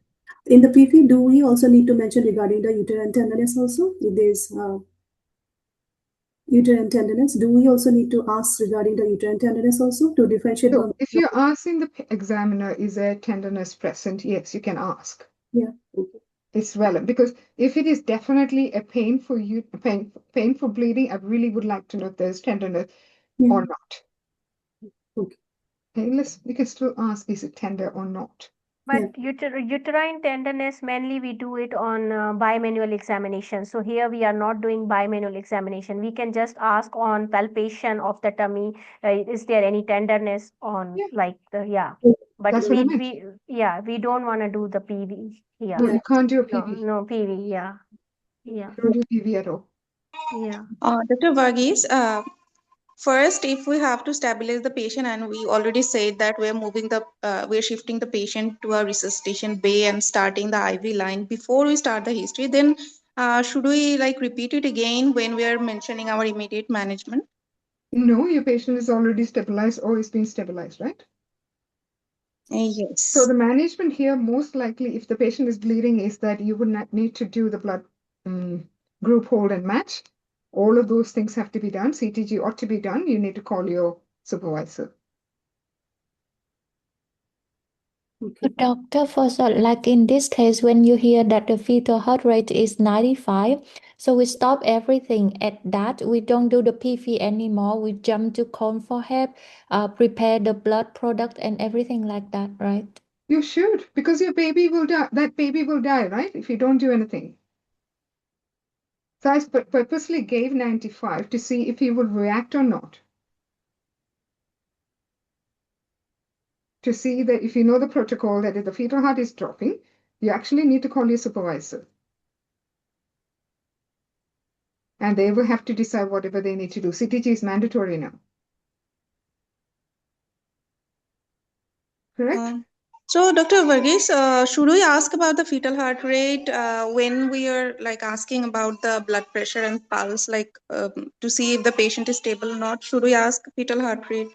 in the PV, do we also need to mention regarding the uterine tenderness also? If there's uterine tenderness, do we also need to ask regarding the uterine tenderness also to differentiate? So if you're asking the examiner, is there tenderness present? Yes, you can ask. Yeah. It's relevant because if it is definitely a pain for you, pain for bleeding, I really would like to know if there's tenderness or not. Okay. We can still ask, is it tender or not? But uterine tenderness, mainly we do it on bimanual examination. So here we are not doing bimanual examination. We can just ask on palpation of the tummy, is there any tenderness on like the, But That's what I meant. we don't want to do the PV here. No, you can't do a PV. No PV, yeah. You don't do PV at all. Yeah. Dr. Verghis, first, if we have to stabilize the patient, and we already said that we're shifting the patient to a resuscitation bay and starting the IV line before we start the history, then should we like repeat it again when we are mentioning our immediate management? No, your patient is already stabilized or is being stabilized, right? Yes. So the management here, most likely, if the patient is bleeding, is that you would not need to do the blood group hold and match. All of those things have to be done. CTG ought to be done. You need to call your supervisor. But Doctor, like in this case, when you hear that the fetal heart rate is 95, so we stop everything at that. We don't do the PV anymore. We jump to cone for HEP, prepare the blood product and everything like that, right? You should, because your baby will die. That baby will die, right? If you don't do anything. So I purposely gave 95 to see if he would react or not. To see that if you know the protocol that if the fetal heart is dropping, you actually need to call your supervisor. And they will have to decide whatever they need to do. CTG is mandatory now. Correct? So, Dr. Verghis, should we ask about the fetal heart rate when we are like asking about the blood pressure and pulse, like to see if the patient is stable or not? Should we ask fetal heart rate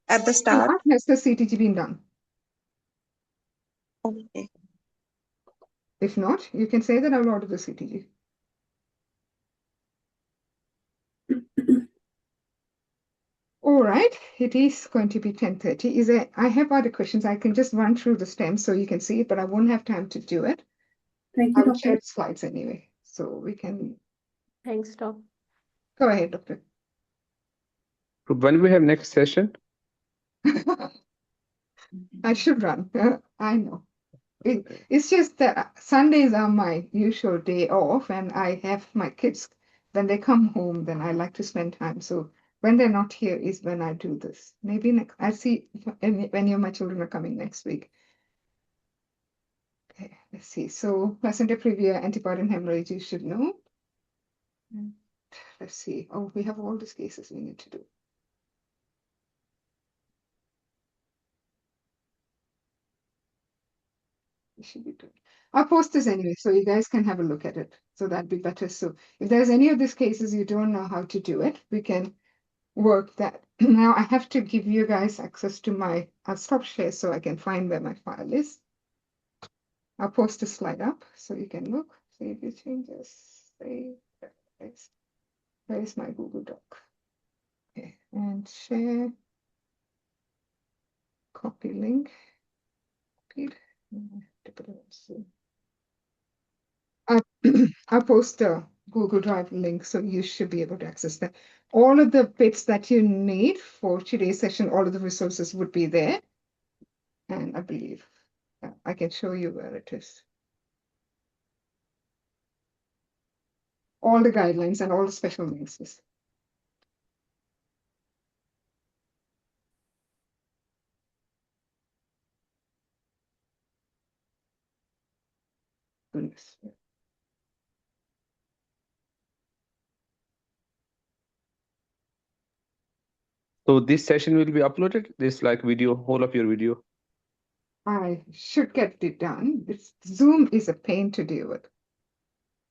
at the start? Has the CTG been done? Okay. If not, you can say that I will order the CTG. All right, it is going to be 10:30. I have other questions. I can just run through the stems so you can see it, but I won't have time to do it. Thank you, I will Doctor. share slides anyway, so we can. Thanks, Doc. Go ahead, Doctor. When we have next session? I should run. I know. It's just that Sundays are my usual day off, and I have my kids. When they come home, then I like to spend time. So when they're not here is when I do this. Maybe next. I see if any of my children are coming next week. Okay, let's see. So placenta previa, antepartum hemorrhage, you should know. Let's see. Oh, we have all these cases we need to do. We should be doing. I'll post this anyway, so you guys can have a look at it. So that'd be better. So if there's any of these cases you don't know how to do it, we can work that. Now I have to give you guys access to my, I'll stop share so I can find where my file is. I'll post a slide up so you can look, see if you changes. Save. Where is my Google Doc? Okay, and share. Copy link. Copied. I'll post a Google Drive link so you should be able to access that. All of the bits that you need for today's session, all of the resources would be there. And I believe I can show you where it is. All the guidelines and all the special links. Goodness. So this session will be uploaded, this like video, whole of your video. I should get it done. Zoom is a pain to deal with.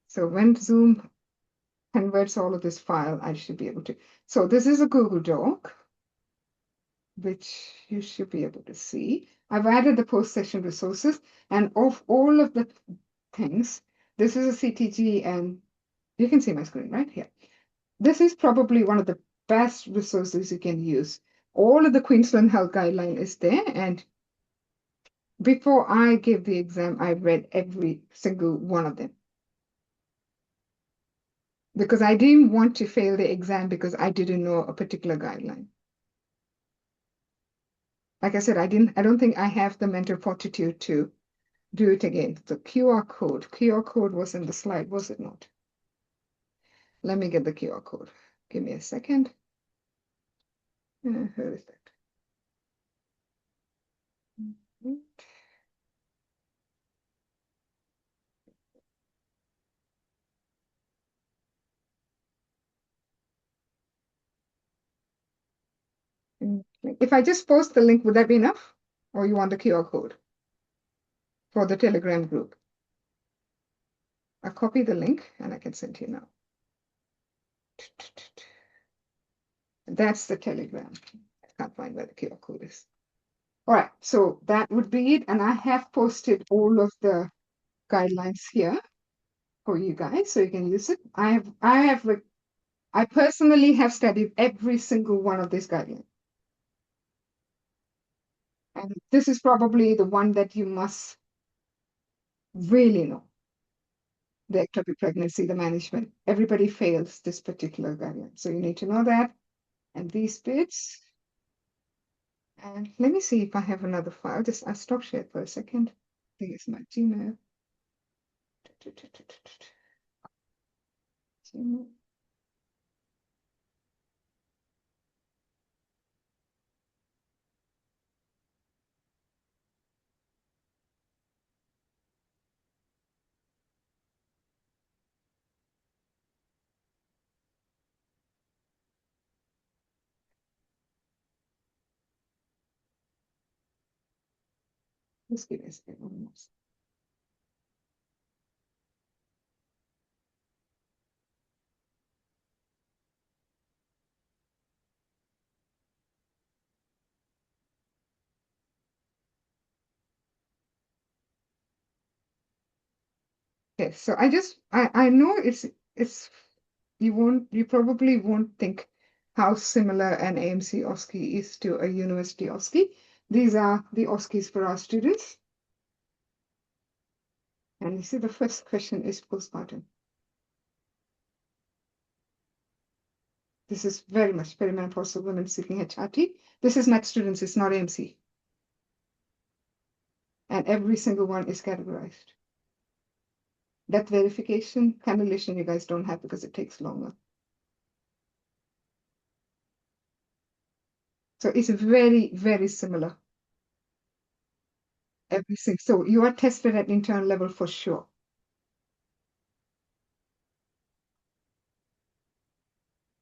So when Zoom converts all of this file, I should be able to. So this is a Google Doc, which you should be able to see. I've added the post-session resources, and of all of the things, this is a CTG, and you can see my screen right here. This is probably one of the best resources you can use. All of the Queensland Health Guideline is there, and before I gave the exam, I read every single one of them. Because I didn't want to fail the exam because I didn't know a particular guideline. Like I said, I don't think I have the mental fortitude to do it again. The QR code was in the slide, was it not? Let me get the QR code. Give me a second. Where is that? If I just post the link, would that be enough? Or you want the QR code for the Telegram group? I'll copy the link and I can send you now. That's the Telegram. I can't find where the QR code is. All right, so that would be it. And I have posted all of the guidelines here for you guys, so you can use it. I personally have studied every single one of these guidelines. And this is probably the one that you must really know. The ectopic pregnancy, the management. Everybody fails this particular guideline. So you need to know that. And these bits. And let me see if I have another file. I'll stop share for a second. I think it's my Gmail. Gmail. Just give me a second. Almost. Okay, so I know it's you probably won't think how similar an AMC OSCE is to a university OSCE. These are the OSCEs for our students. And you see the first question is postpartum. This is very much perimenopausal women seeking HRT. This is med students, it's not AMC. And every single one is categorized. Death verification, cannulation, you guys don't have because it takes longer. So it's very, very similar. Everything. So you are tested at internal level for sure.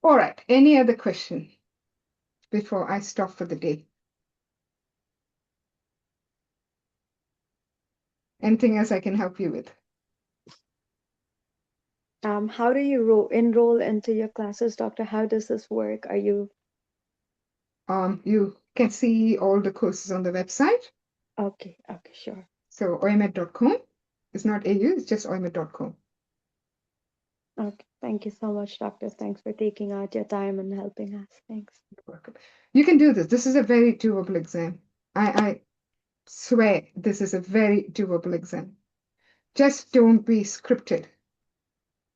All right. Any other question before I stop for the day? Anything else I can help you with? How do you enroll into your classes, doctor? How does this work? Are you You can see all the courses on the website. okay? Okay, sure. So oyamed.com. It's not AU, it's just oyamed.com. Okay, thank you so much, doctor. Thanks for taking out your time and helping us. Thanks. You're welcome. You can do this. This is a very doable exam. I swear this is a very doable exam. Just don't be scripted.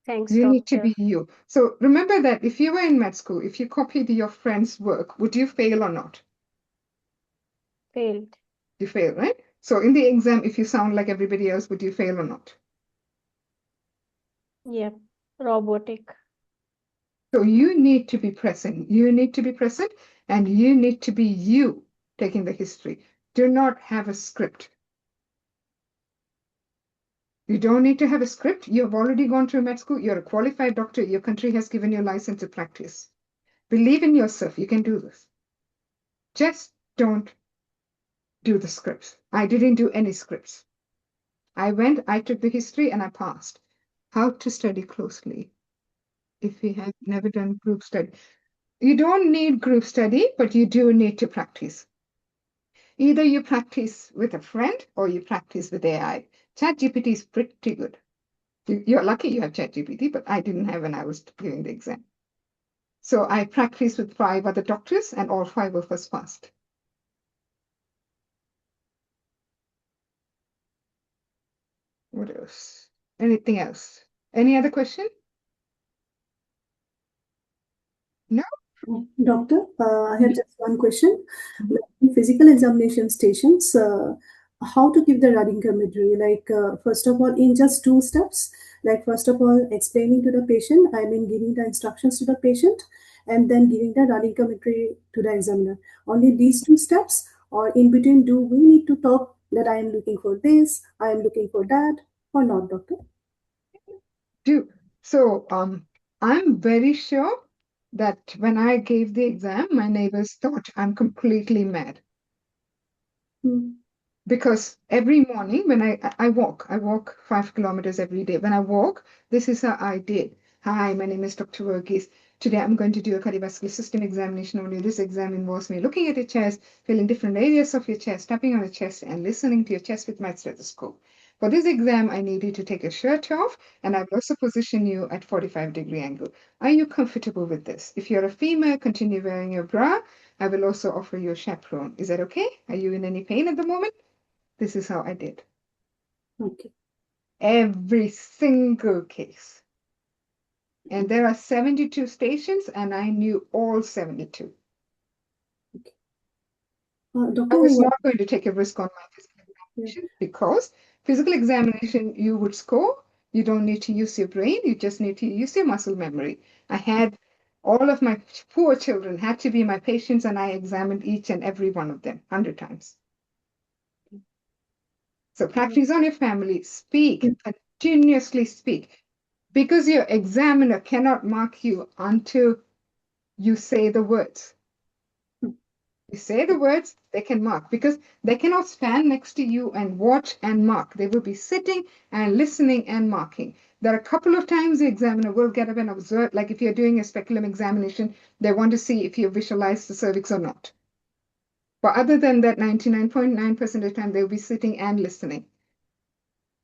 Thanks, You need to doctor. be you. So remember that if you were in med school, if you copied your friend's work, would you fail or not? Failed. You fail, right? So in the exam, if you sound like everybody else, would you fail or not? Yep. Robotic. So you need to be present. You need to be present and you need to be you taking the history. Do not have a script. You don't need to have a script. You have already gone through med school. You're a qualified doctor. Your country has given you a license to practice. Believe in yourself. You can do this. Just don't do the scripts. I didn't do any scripts. I took the history and I passed. How to study closely if you have never done group study. You don't need group study, but you do need to practice. Either you practice with a friend or you practice with AI. ChatGPT is pretty good. You're lucky you have ChatGPT, but I didn't have when I was giving the exam. So I practiced with 5 other doctors and all 5 of us passed. What else? Anything else? Any other question? No? Doctor, I have just one question. In physical examination stations, how to give the radiochrometry? Like, first of all, in just 2 steps, like, first of all, explaining to the patient, I mean, giving the instructions to the patient, and then giving the radiochrometry to the examiner. Only these 2 steps, or in between, do we need to talk that I am looking for this, I am looking for that, or not, doctor? So I'm very sure that when I gave the exam, my neighbors thought I'm completely mad. Because every morning when I walk 5 kilometers every day. When I walk, this is how I did. Hi, my name is Dr. Verghis. Today I'm going to do a cardiovascular system examination on you. This exam involves me looking at your chest, feeling different areas of your chest, tapping on your chest, and listening to your chest with my stethoscope. For this exam, I need you to take your shirt off, and I will also position you at 45-degree angle. Are you comfortable with this? If you're a female, continue wearing your bra. I will also offer you a chaperone. Is that okay? Are you in any pain at the moment? This is how I did. Okay. Every single case. And there are 72 stations, and I knew all 72. I Doctor, was not going to take a risk on my physical examination because physical examination, you would score. You don't need to use your brain. You just need to use your muscle memory. I had all of my poor children had to be my patients, and I examined each and every one of them 100 times. So practice on your family. Speak, continuously speak. Because your examiner cannot mark you until you say the words. You say the words, they can mark because they cannot stand next to you and watch and mark. They will be sitting and listening and marking. There are a couple of times the examiner will get up and observe, like if you're doing a speculum examination, they want to see if you visualize the cervix or not. But other than that, 99.9% of the time, they'll be sitting and listening.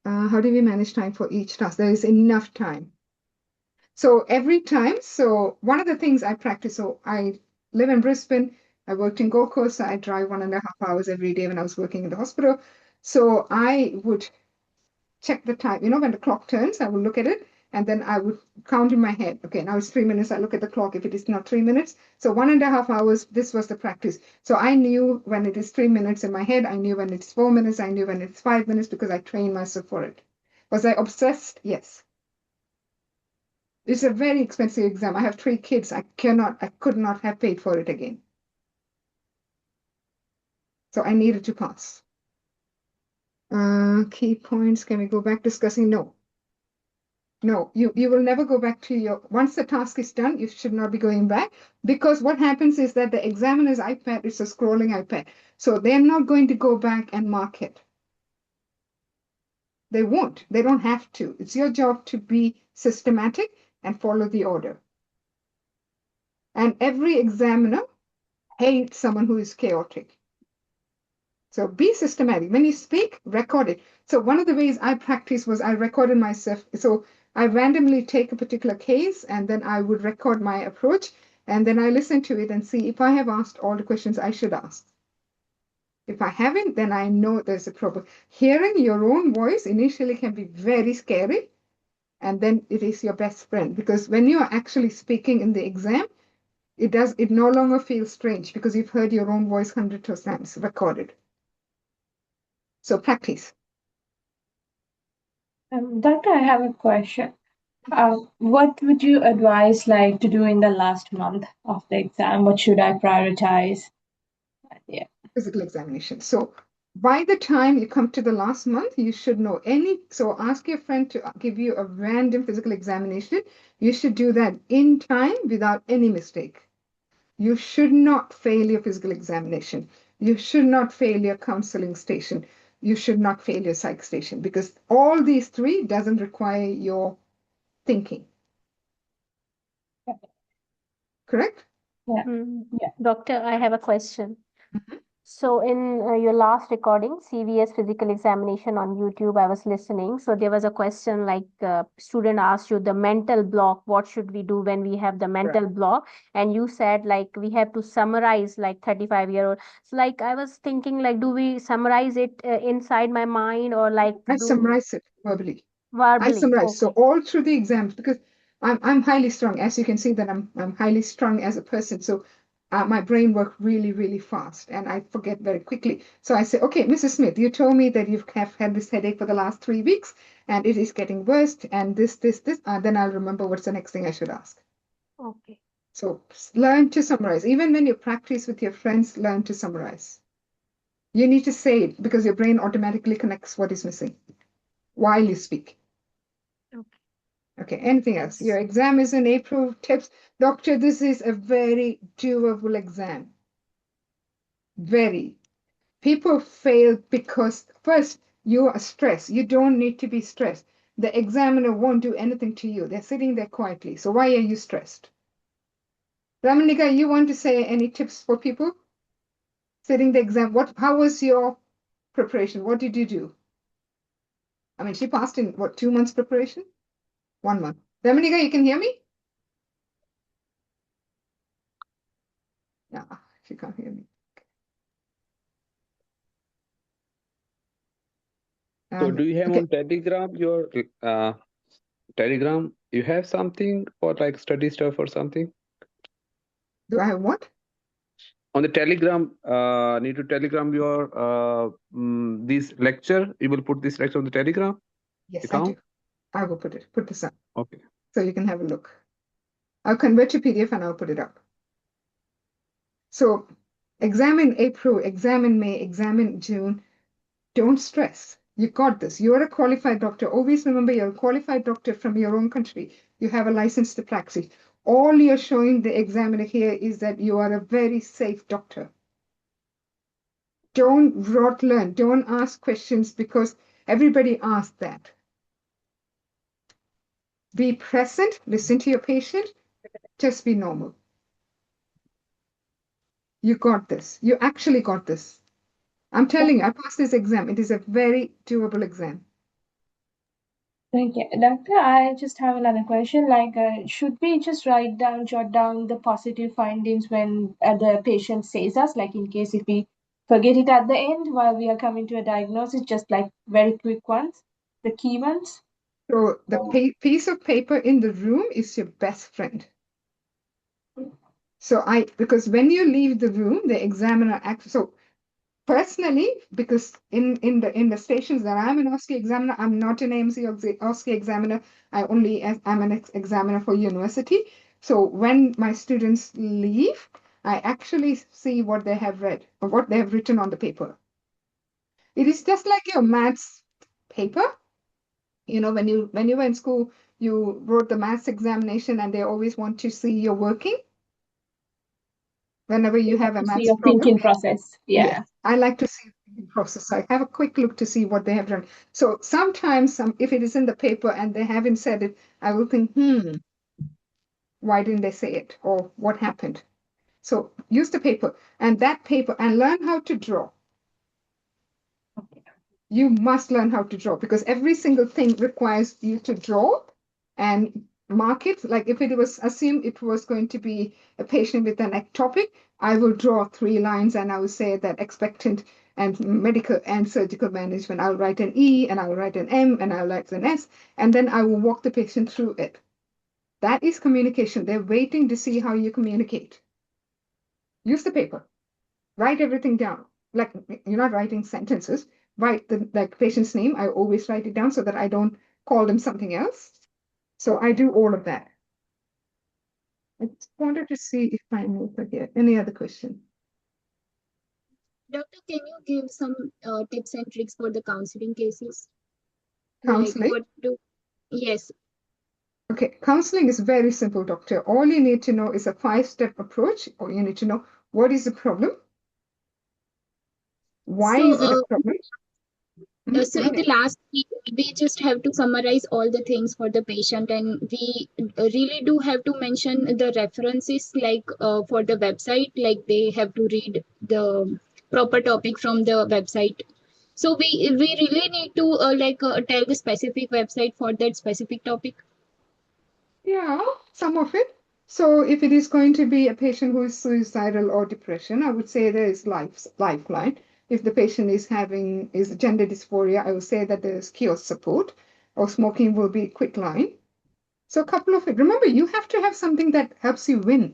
How do we manage time for each task? There is enough time. So every time, so one of the things I practice, so I live in Brisbane, I worked in Gold Coast, so I drive 1.5 hours every day when I was working in the hospital. So I would check the time, when the clock turns, I would look at it, and then I would count in my head. Okay, now it's 3 minutes, I look at the clock, if it is not 3 minutes. So 1.5 hours, this was the practice. So I knew when it is 3 minutes in my head, I knew when it's 4 minutes, I knew when it's 5 minutes because I trained myself for it. Was I obsessed? Yes. It's a very expensive exam. I have 3 kids. I could not have paid for it again. So I needed to pass. Key points. Can we go back discussing? No. No, you will never go back to once the task is done, you should not be going back because what happens is that the examiner's iPad is a scrolling iPad. So they're not going to go back and mark it. They won't. They don't have to. It's your job to be systematic and follow the order. And every examiner hates someone who is chaotic. So be systematic. When you speak, record it. So one of the ways I practice was I recorded myself. So I randomly take a particular case and then I would record my approach and then I listen to it and see if I have asked all the questions I should ask. If I haven't, then I know there's a problem. Hearing your own voice initially can be very scary and then it is your best friend because when you are actually speaking in the exam, it no longer feels strange because you've heard your own voice hundreds of times recorded. So practice. Doctor, I have a question. What would you advise like to do in the last month of the exam? What should I prioritize? Yeah. Physical examination. So by the time you come to the last month, you should know so ask your friend to give you a random physical examination. You should do that in time without any mistake. You should not fail your physical examination. You should not fail your counseling station. You should not fail your psych station because all these 3 doesn't require your thinking. Correct? Yeah. Yeah. Doctor, I have a question. So in your last recording, CVS physical examination on YouTube, I was listening. So there was a question like student asked you the mental block, what should we do when we have the mental block? And you said like we have to summarize like 35-year-old. So like I was thinking like, do we summarize it inside my mind or like I summarize it verbally. verbally? I summarize. Okay. So all through the exams, because I'm highly strung, as you can see that I'm highly strung as a person. So my brain works really, really fast and I forget very quickly. So I say, okay, Mrs. Smith, you told me that you have had this headache for the last 3 weeks and it is getting worse and this, then I'll remember what's the next thing I should ask. Okay. So learn to summarize. Even when you practice with your friends, learn to summarize. You need to say it because your brain automatically connects what is missing while you speak. Okay, anything else? Your exam is in April. Tips. Doctor, this is a very doable exam. Very. People fail because first you are stressed. You don't need to be stressed. The examiner won't do anything to you. They're sitting there quietly. So why are you stressed? Ramanika, you want to say any tips for people sitting the exam? How was your preparation? What did you do? I mean, she passed in what, 2 months preparation? 1 month. Ramanika, you can hear me? Yeah, she can't hear me. So do you have Okay. on Telegram your Telegram? You have something for like study stuff or something? Do I have what? On the Telegram, need to Telegram your this lecture. You will put this lecture on the Telegram Yes, I account? do. I will put this up Okay. so you can have a look. I'll convert to PDF and I'll put it up. So exam in April, exam in May, exam in June. Don't stress. You got this. You're a qualified doctor. Always remember you're a qualified doctor from your own country. You have a license to practice. All you're showing the examiner here is that you are a very safe doctor. Don't rote learn. Don't ask questions because everybody asks that. Be present. Listen to your patient. Just be normal. You got this. You actually got this. I'm telling you, I passed this exam. It is a very doable exam. Thank you. Doctor, I just have another question. Like, should we just jot down the positive findings when the patient says us, like in case if we forget it at the end while we are coming to a diagnosis, just like very quick ones, the key ones? So the piece of paper in the room is your best friend. So because when you leave the room, the examiner acts. So personally, because in the stations that I'm an OSCE examiner, I'm not an AMC OSCE examiner. I'm an examiner for university. So when my students leave, I actually see what they have read or what they have written on the paper. It is just like your maths paper. You know, when you were in school, you wrote the maths examination and they always want to see your working. Whenever you have a To see maths your problem. thinking process. Yes, Yeah. I like to see the process. I have a quick look to see what they have done. So sometimes if it is in the paper and they haven't said it, I will think, why didn't they say it? Or what happened? So use the paper and learn how to draw. You must learn how to draw because every single thing requires you to draw and mark it. Like if it was, assume it was going to be a patient with an ectopic, I will draw 3 lines and I will say that expectant and medical and surgical management. I'll write an E and I'll write an M and I'll write an S, and then I will walk the patient through it. That is communication. They're waiting to see how you communicate. Use the paper. Write everything down. Like you're not writing sentences. Write the patient's name. I always write it down so that I don't call them something else. So I do all of that. I just wanted to see if I may forget. Any other question? Doctor, can you give some tips and tricks for the counseling cases? Counseling? Like yes. Okay, counseling is very simple, doctor. All you need to know is a 5-step approach, or you need to know what is the problem? Why is it a problem? So in the last week, we just have to summarize all the things for the patient, and we really do have to mention the references, like for the website, like they have to read the proper topic from the website. So we really need to tell the specific website for that specific topic. Yeah, some of it. So if it is going to be a patient who is suicidal or depression, I would say there is lifeline. If the patient is gender dysphoria, I would say that there is kiosk support, or smoking will be quick line. So a couple of it. Remember, you have to have something that helps you win.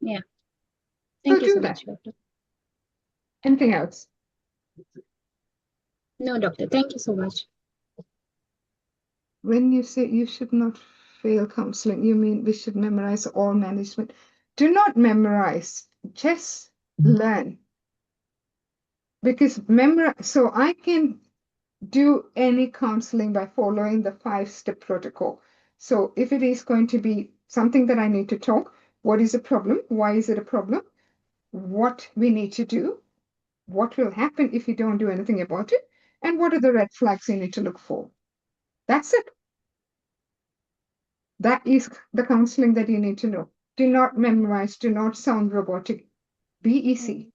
Yeah. Thank you so much, doctor. Anything else? No, doctor. Thank you so much. When you say you should not fail counseling, you mean we should memorize all management. Do not memorize, just learn. Because so I can do any counseling by following the 5-step protocol. So if it is going to be something that I need to talk, what is the problem? Why is it a problem? What we need to do, what will happen if you don't do anything about it, and what are the red flags you need to look for. That's it. That is the counseling that you need to know. Do not memorize, do not sound robotic. Be easy.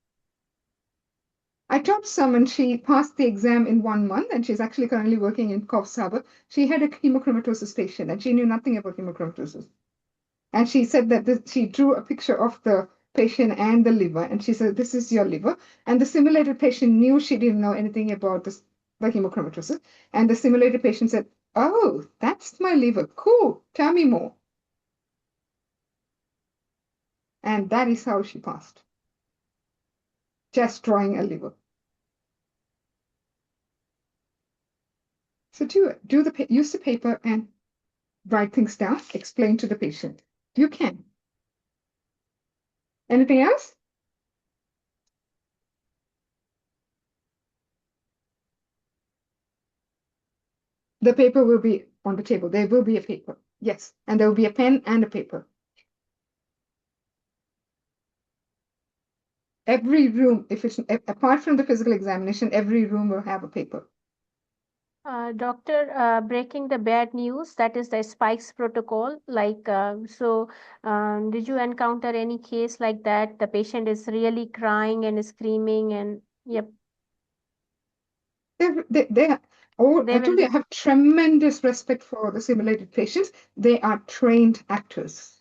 I taught someone, she passed the exam in 1 month, and she's actually currently working in Coffs Harbour. She had a hemochromatosis patient, and she knew nothing about hemochromatosis. And she said that she drew a picture of the patient and the liver, and she said, this is your liver. And the simulated patient knew she didn't know anything about the hemochromatosis. And the simulated patient said, oh, that's my liver. Cool. Tell me more. And that is how she passed. Just drawing a liver. So do it. Use the paper and write things down. Explain to the patient. You can. Anything else? The paper will be on the table. There will be a paper. Yes. And there will be a pen and a paper. Every room, if it's apart from the physical examination, every room will have a paper. Doctor, breaking the bad news, that is the spikes protocol. Like, did you encounter any case like that? The patient is really crying and screaming, and yep. I told you, I have tremendous respect for the simulated patients. They are trained actors.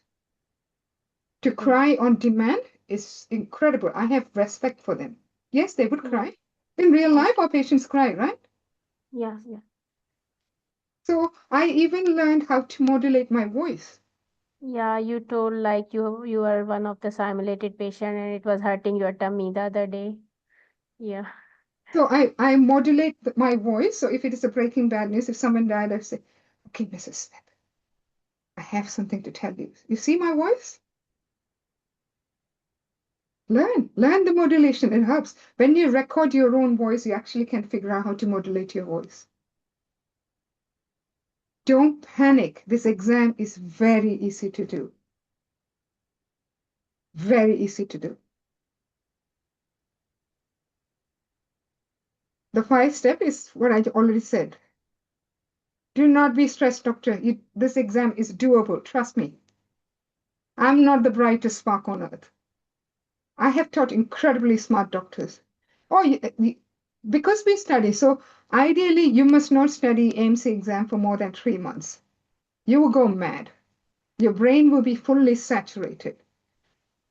To cry on demand is incredible. I have respect for them. Yes, they would cry. In real life, our patients cry, right? Yeah, yeah. So I even learned how to modulate my voice. Yeah, you told like you were one of the simulated patient and it was hurting your tummy the other day. Yeah. So I modulate my voice. So if it is a breaking bad news, if someone died, I say, okay, Mrs. Smith, I have something to tell you. You see my voice? Learn the modulation. It helps. When you record your own voice, you actually can figure out how to modulate your voice. Don't panic. This exam is very easy to do. Very easy to do. The 5-step is what I already said. Do not be stressed, doctor. This exam is doable. Trust me. I'm not the brightest spark on earth. I have taught incredibly smart doctors. Because we study. So ideally, you must not study AMC exam for more than 3 months. You will go mad. Your brain will be fully saturated.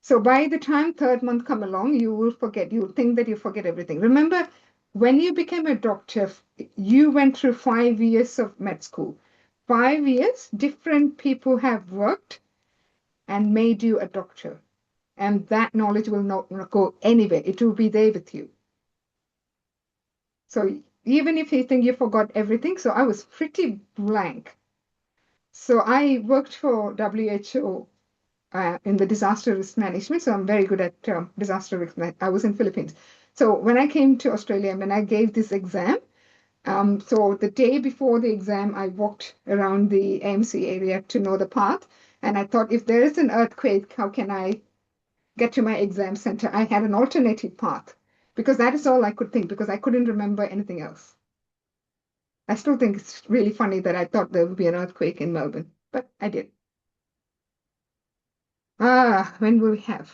So by the time 3rd month come along, you will forget. You will think that you forget everything. Remember, when you became a doctor, you went through 5 years of med school. 5 years, different people have worked and made you a doctor. And that knowledge will not go anywhere. It will be there with you. So even if you think you forgot everything, so I was pretty blank. So I worked for WHO in the disaster risk management. So I'm very good at disaster risk management. I was in Philippines. So when I came to Australia, when I gave this exam, so the day before the exam, I walked around the AMC area to know the path. And I thought, if there is an earthquake, how can I get to my exam center? I had an alternative path because that is all I could think, because I couldn't remember anything else. I still think it's really funny that I thought there would be an earthquake in Melbourne, but I did. When will we have?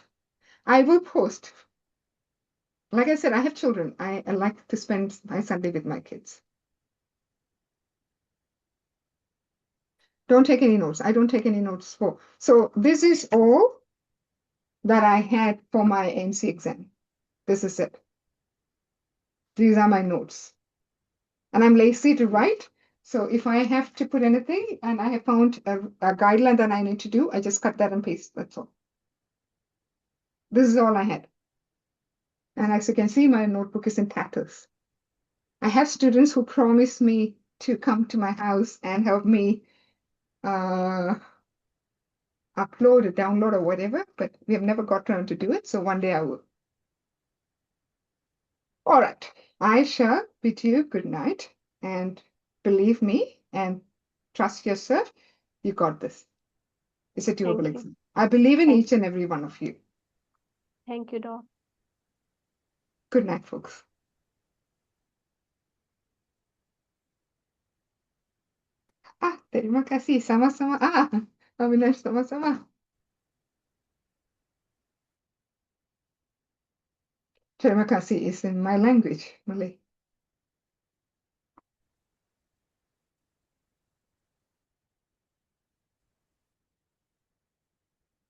I will post. Like I said, I have children. I like to spend my Sunday with my kids. Don't take any notes. I don't take any notes for. So this is all that I had for my AMC exam. This is it. These are my notes. And I'm lazy to write. So if I have to put anything and I have found a guideline that I need to do, I just cut that and paste. That's all. This is all I had. And as you can see, my notebook is in tatters. I have students who promise me to come to my house and help me upload or download or whatever, but we have never got around to do it. So one day I will. All right. I shall bid you good night, and believe me and trust yourself. You got this. It's a doable exam. I believe in each and every one of you. Thank you, Doc. Good night, folks. Terima kasih. Sama-sama. Avinash, sama-sama. Terima kasih is in my language, Malay.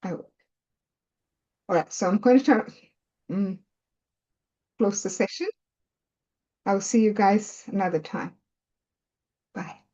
All right, so I'm going to close the session. I'll see you guys another time. Bye.